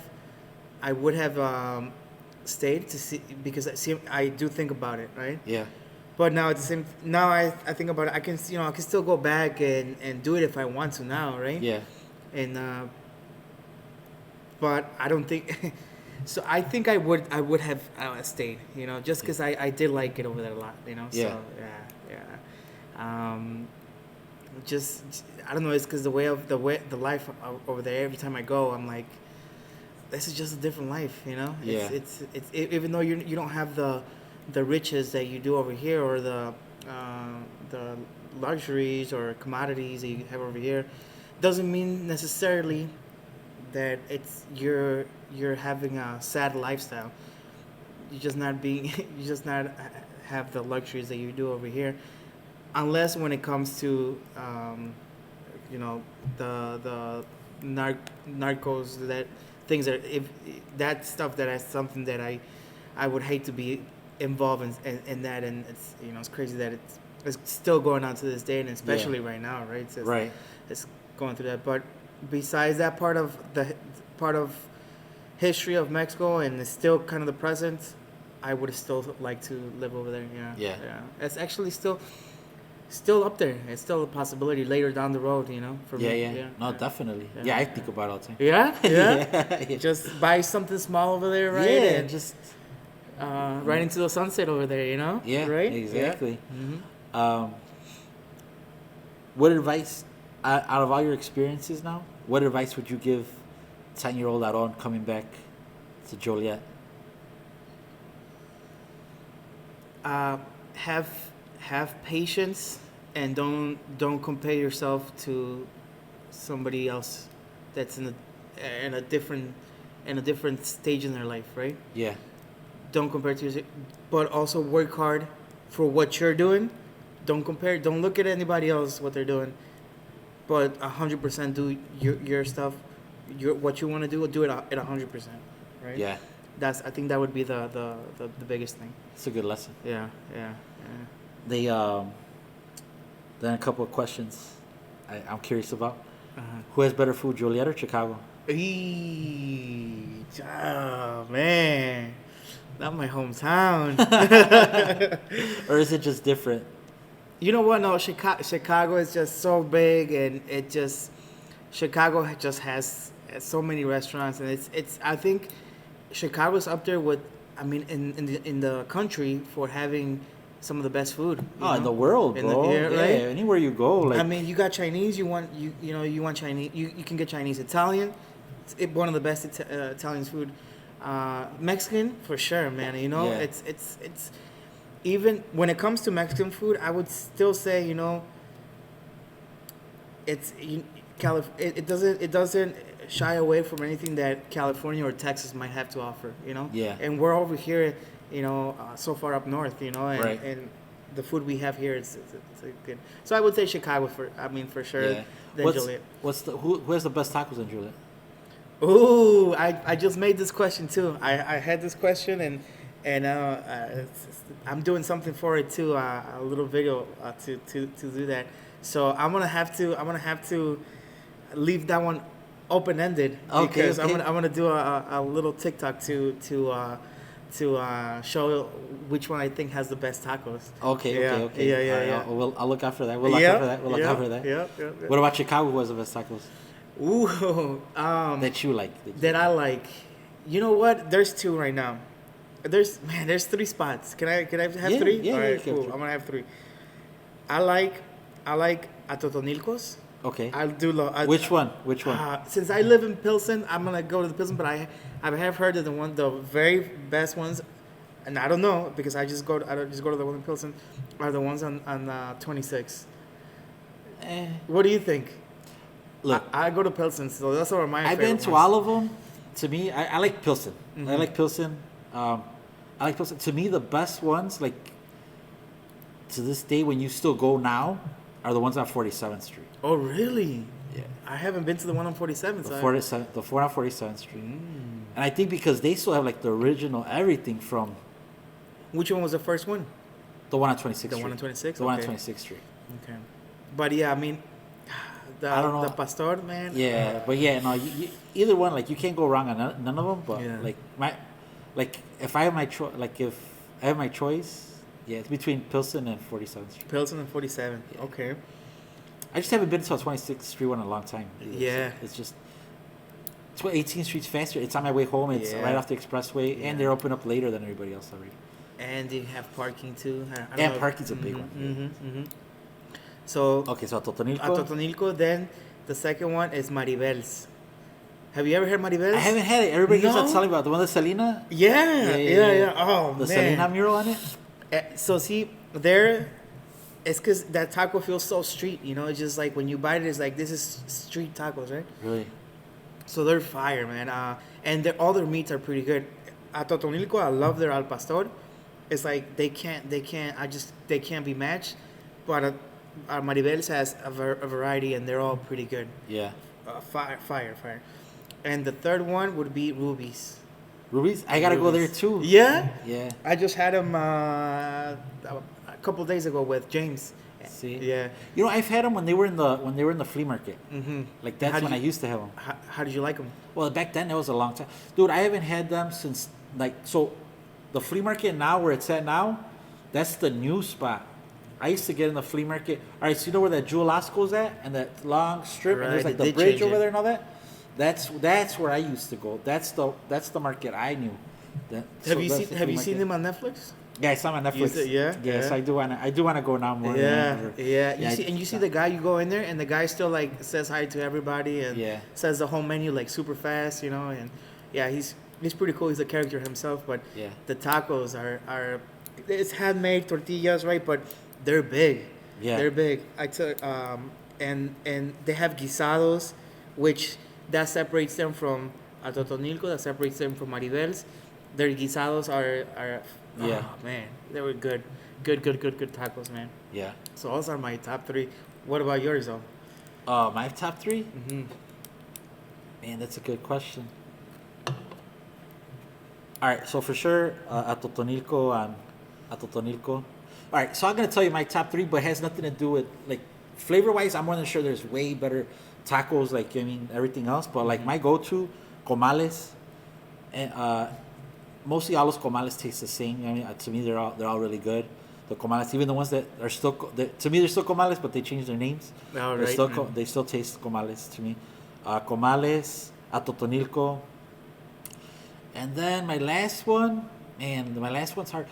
stayed to see, because I do think about it, right? Yeah. But now I think about it. I can still go back and do it if I want to now, right? Yeah. And but I don't think. So I think I would have stayed, just because I did like it over there a lot, Yeah. So yeah. Just I don't know. It's because the life over there. Every time I go, I'm like, this is just a different life, Yeah. It's even though you don't have the riches that you do over here, or the luxuries or commodities that you have over here, doesn't mean necessarily that you're having a sad lifestyle. You just not have the luxuries that you do over here, unless when it comes to the narcos, that things that if that stuff that is something that I would hate to be involved in that, and it's it's crazy that it's still going on to this day, and especially right now, right? Right. It's going through that, but besides that part of history of Mexico, and it's still kind of the present, I would still like to live over there. Yeah. It's actually still up there. It's still a possibility later down the road, for me. Yeah. No, definitely. Yeah, I think about it all the time. Yeah. Yeah. Just buy something small over there, right? Yeah, And just right into the sunset over there, Yeah, right? exactly. Yeah. What advice, out of all your experiences now, what advice would you give 10-year-old Aron coming back to Joliet? Have patience, and don't compare yourself to somebody else that's in a different stage in their life, right? Yeah. Don't compare to yourself, but also work hard for what you're doing. Don't compare. Don't look at anybody else what they're doing, but 100% do your stuff. What you want to do it at 100%, right? Yeah. I think that would be the biggest thing. It's a good lesson. Yeah. They then a couple of questions I'm curious about. Who has better food, Joliet or Chicago? Oh man, not my hometown. Or is it just different? You know what? No, Chicago is just so big, and Chicago just has so many restaurants, and it's. I think Chicago's up there with. I mean, in the country for having some of the best food. In the world, bro. Right? Anywhere you go, like. I mean, you got Chinese. You want Chinese. You can get Chinese, Italian. It's one of the best Italian food. Mexican for sure, man. Yeah. It's even when it comes to Mexican food, I would still say it doesn't shy away from anything that California or Texas might have to offer. Yeah. And we're over here, so far up north, and, right. and the food we have here it's good. So I would say Chicago for sure. Yeah. Then Joliet. Who has the best tacos in Joliet? Ooh, I just made this question too. I had this question, and I'm doing something for it too. A little video to do that. So I'm gonna have to leave that one open ended, because okay. I'm gonna do a little TikTok to show which one I think has the best tacos. Okay. Yeah. Right, I'll look after that. We'll look after that. Yeah. What about Chicago? Who has the best tacos? Ooh, That you like. that I like. You know what? There's two right now. There's 3 spots. Can I have Yeah, 3? yeah, All yeah, right, you can have cool. 3. I'm gonna have 3. I like Atotonilcos. Okay. I do love. Which one? Which one? Since I live in Pilsen, I'm gonna go to the Pilsen, but I have heard that the very best ones, and I don't know because I don't just go to the one in Pilsen, are the ones on 26. Eh, What do you think? look, I go to Pilsen, so that's one of my I've favorite been to ones. all of them. To me, I like Pilsen. I Mhm. like Pilsen. I like Pilsen. To me, the best ones, like to this day, when you still go now, are the ones on 47th Street. Oh, really? Yeah. I haven't been to the one on 47th. The 47th, the 4 on 47th Street. And I think because they still have like the original everything from Which one was the first one? the one on 26th The Street. one on 26th? The one on Okay. 26th Street. Okay. But yeah, I mean, I don't know. the Pastor, man. Yeah, but yeah, no, either one, like you can't go wrong on none of them. But Yeah. like if I have my choice, like if I have my choice, yeah, it's between Pilsen and 47th Street. Pilsen and 47. Yeah. Okay. I just haven't been to a 26th Street one in a long time. Yeah. It's just, it's what 18th Street's faster. It's on my way home. It's Yeah. right off the expressway, Yeah. and they're open up later than everybody else already. And they have parking too. I don't And know. parking's a big one. Mm-hmm. So Okay, so Totonilco. Atotonilco, then the second one is Maribel's. Have you ever heard Maribel's? I haven't had it. Everybody keeps on No? telling about the one with Selena. Yeah. Oh, The man. Selena mural on it. So see, there, it's because that taco feels so street. You know, it's just like when you bite it, it's like this is street tacos, right? Really? So they're fire, man. And all their meats are pretty good. At Totonilco, I love their al pastor. It's like they can't be matched. But Maribel's has a variety, and they're all pretty good. Yeah. Fire. And the third one would be Ruby's. Ruby's? I gotta go there Ruby's. too. Yeah. Yeah. I just had them a couple days ago with James. See. Yeah. You know, I've had them when they were in the flea market. Mm-hmm. Like that's How when do I you- used to have them. How did you like them? Well, back then that was a long time, dude. I haven't had them since the flea market now where it's at now. That's the new spot. I used to get in the flea market. All right, so you know where that Jewel Osco's at and that long strip, and there's Right, like they the did bridge change over it. there and all that. That's where I used to go. That's the market I knew. Have you that's the seen flea them market. on Netflix? Yeah, I saw 'em on Netflix. Yeah, Yes, yeah. I do wanna go now more. than ever. Yeah. Yeah, You see the guy. You go in there, and the guy still like says hi to everybody, and Yeah. says the whole menu like super fast, you know. And yeah, he's pretty cool. He's a character himself. But Yeah. the tacos are it's handmade tortillas, right? But they're big. Yeah. They're big. I took and they have guisados, which that separates them from Atotonilco. That separates them from Maribel's. Their guisados are Yeah. oh, man, they were good tacos, man. Yeah. So those are my top 3. What about yours, though? My top 3. Mm-hmm. Man, that's a good question. All right, so for sure, Atotonilco and Atotonilco. All right, so I'm gonna tell you my top 3, but it has nothing to do with like flavor-wise. I'm more than sure there's way better tacos, like I mean everything else. But like my go-to, comales, and mostly all those comales taste the same. I mean, to me they're all really good. The comales, even the ones that are still to me they're still comales, but they changed their names. Oh, They're right. still they still taste comales to me. Comales, Atotonilco. And then my last one, man, my last one's hard.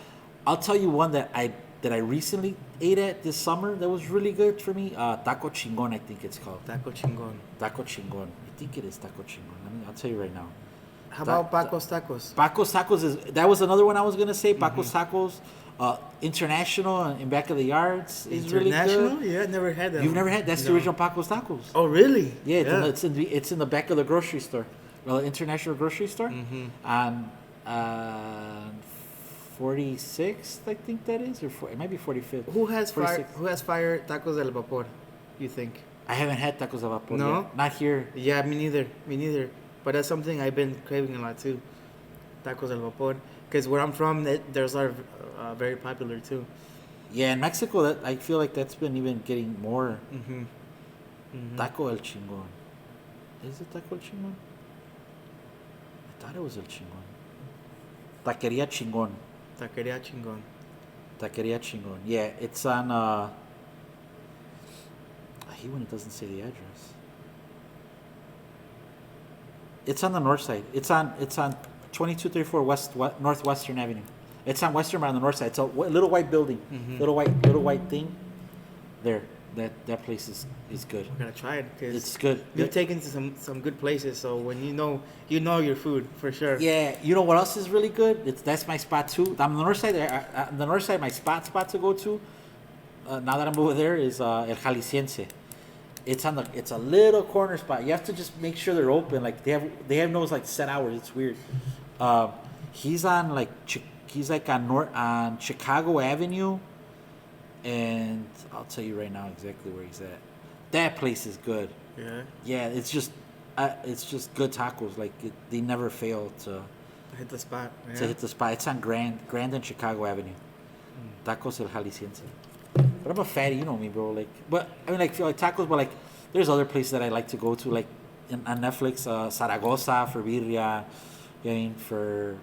I'll tell you one that I recently ate at this summer that was really good for me. Taco Chingon, I think it's called. Taco chingon. Taco Chingon. I think it is Taco Chingon. I'll tell you right now. How about Paco's Tacos? Paco's Tacos that was another one I was gonna say. Paco's Tacos, International in back of the yards is really International? good. Yeah, I never had that. You've one. never had that's the No. original Paco's Tacos. Oh, really? Yeah, it's in the back of the grocery store, well, International grocery store, on 46th, I think that is, or it might be 45th. Who has fire? 46th. Who has fire tacos del vapor? You think? I haven't had tacos al vapor No? yet. Not here. Yeah, me neither. But that's something I've been craving a lot too. Tacos del vapor. Because where I'm from, those are very popular too. Yeah, in Mexico, that I feel like that's been even getting more. Mm-hmm. Taco El Chingon. Is it Taco El Chingon? I thought it was El Chingon. Taqueria Chingon. Taqueria chingon. Taqueria Chingon. Yeah, it's on. I hate when it doesn't say the address. It's on the north side. It's on 2234 Northwestern Avenue. It's on Western, but on the north side. It's a little white building, little white thing. There, that place is good. We're gonna try it because It's good. you've taken to some good places. So when you know your food for sure. Yeah, you know what else is really good? That's my spot too. On the north side, my spot to go to. Now that I'm over there is El Jalisciense. It's a little corner spot. You have to just make sure they're open. Like they have no like set hours. It's weird. He's on on Chicago Avenue, and I'll tell you right now exactly where he's at. That place is good. Yeah. Yeah, it's just good tacos. Like they never fail to Hit the spot. Yeah. hit the spot. It's on Grand and Chicago Avenue. Tacos El Jalisciense. But I'm a fatty, you know me, bro. Like, but I mean, like tacos, but like, there's other places that I like to go to, like on Netflix, Zaragoza for birria. You know what I mean, for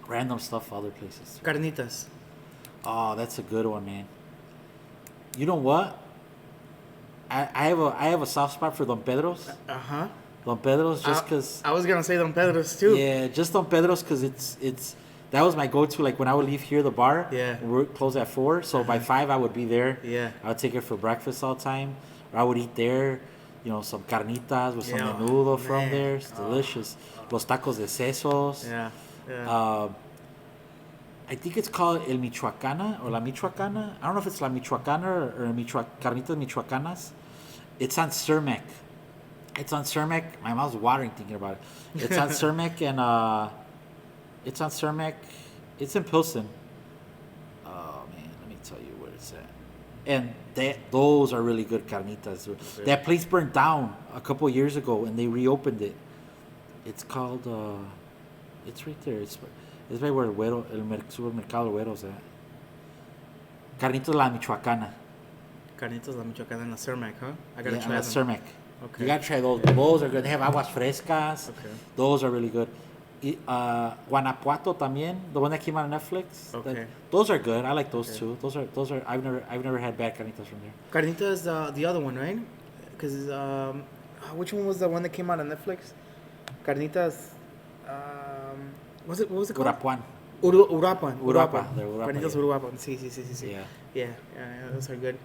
random stuff, other places. Carnitas. Oh, that's a good one, man. You know what? I have a soft spot for Don Pedro's. Uh-huh. Don Pedro's, just because. I was gonna say Don Pedro's too. Yeah, just Don Pedro's because it's that was my go-to. Like when I would leave here, the bar. Yeah. We're closed at 4, so by 5 I would be there. Yeah. I would take it for breakfast all the time, or I would eat there. You know, some carnitas with some Yeah. menudo from Man. there. It's delicious. Los tacos de sesos. Yeah. Yeah. I think it's called El Michoacana or La Michoacana. I don't know if it's La Michoacana or Carnitas Michoacanas. It's on Cermec. My mouth's watering thinking about it. It's on Cermec and it's in Pilsen. Oh man, let me tell you where it's at. And those are really good carnitas. Okay. That place burned down a couple years ago and they reopened it. It's called it's right there. It's by where Supermercado Güero's at. Carnitas La Michoacana. Carnitas La Michoacana and La Cermec, huh? I gotta Yeah, try La them. Cermec. Okay. You gotta try those. Those are good. They have aguas frescas. Okay. Those are really good. Guanajuato también, the one that came out on Netflix. Okay. Those are good. I like those Okay. too. Those are. I've never had bad carnitas from there. Carnitas, the other one, right? Because which one was the one that came out on Netflix? Carnitas. What was it called? Urapuan. Uruapan. They're Uruapan, Carnitas yeah. Uruapan. Sí. Yeah. Yeah, those are good.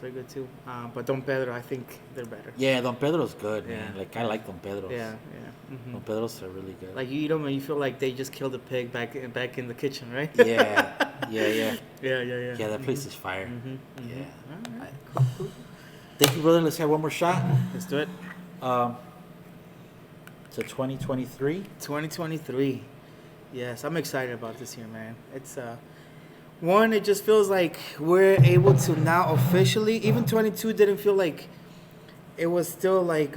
Those are good too. But Don Pedro, I think they're better. Yeah, Don Pedro's good, man. Yeah. Like I like Don Pedro's. Yeah. Mhm. Don Pedro's are really good. Like you eat them and you feel like they just killed the pig back in the kitchen, right? Yeah. Yeah. Yeah, that place is fire. Mhm. Yeah. All right. Cool. Thank you, brother. Let's have one more shot. Let's do it. To 2023. 2023. Yes, I'm excited about this year, man. It's one, it just feels like we're able to now officially, even 22 didn't feel like it was still like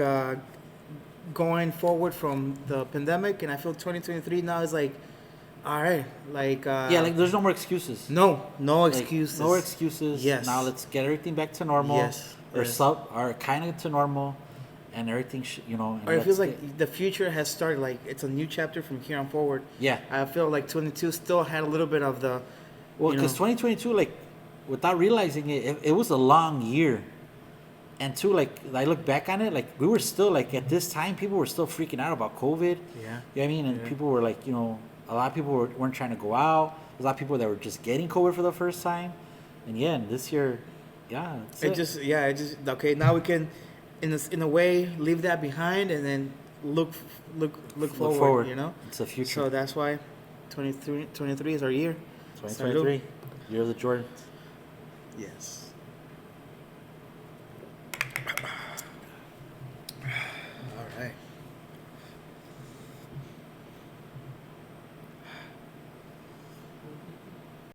going forward from the pandemic, and I feel 2023 now is like, all right, like Like there's no more excuses. no Like, excuses. No excuses. Yes. Now let's get everything back to normal. Yes. Or kind of to normal, and everything. And Or it feels let's like the future has started. Like it's a new chapter from here on forward. Yeah. I feel like 22 still had a little bit of the. Well, you know, because 2022, like, without realizing it was a long year. And two, like, I look back on it, like, we were still, like, at this time, people were still freaking out about COVID. Yeah. You know what I mean? And Yeah. people were, like, a lot of people weren't trying to go out. There's a lot of people that were just getting COVID for the first time. And, yeah, and this year, yeah. It just okay. Now we can, in a way, leave that behind and then look forward. You know, It's the future. so that's why 23 is our year. 2023, year of the Jordans. Yes.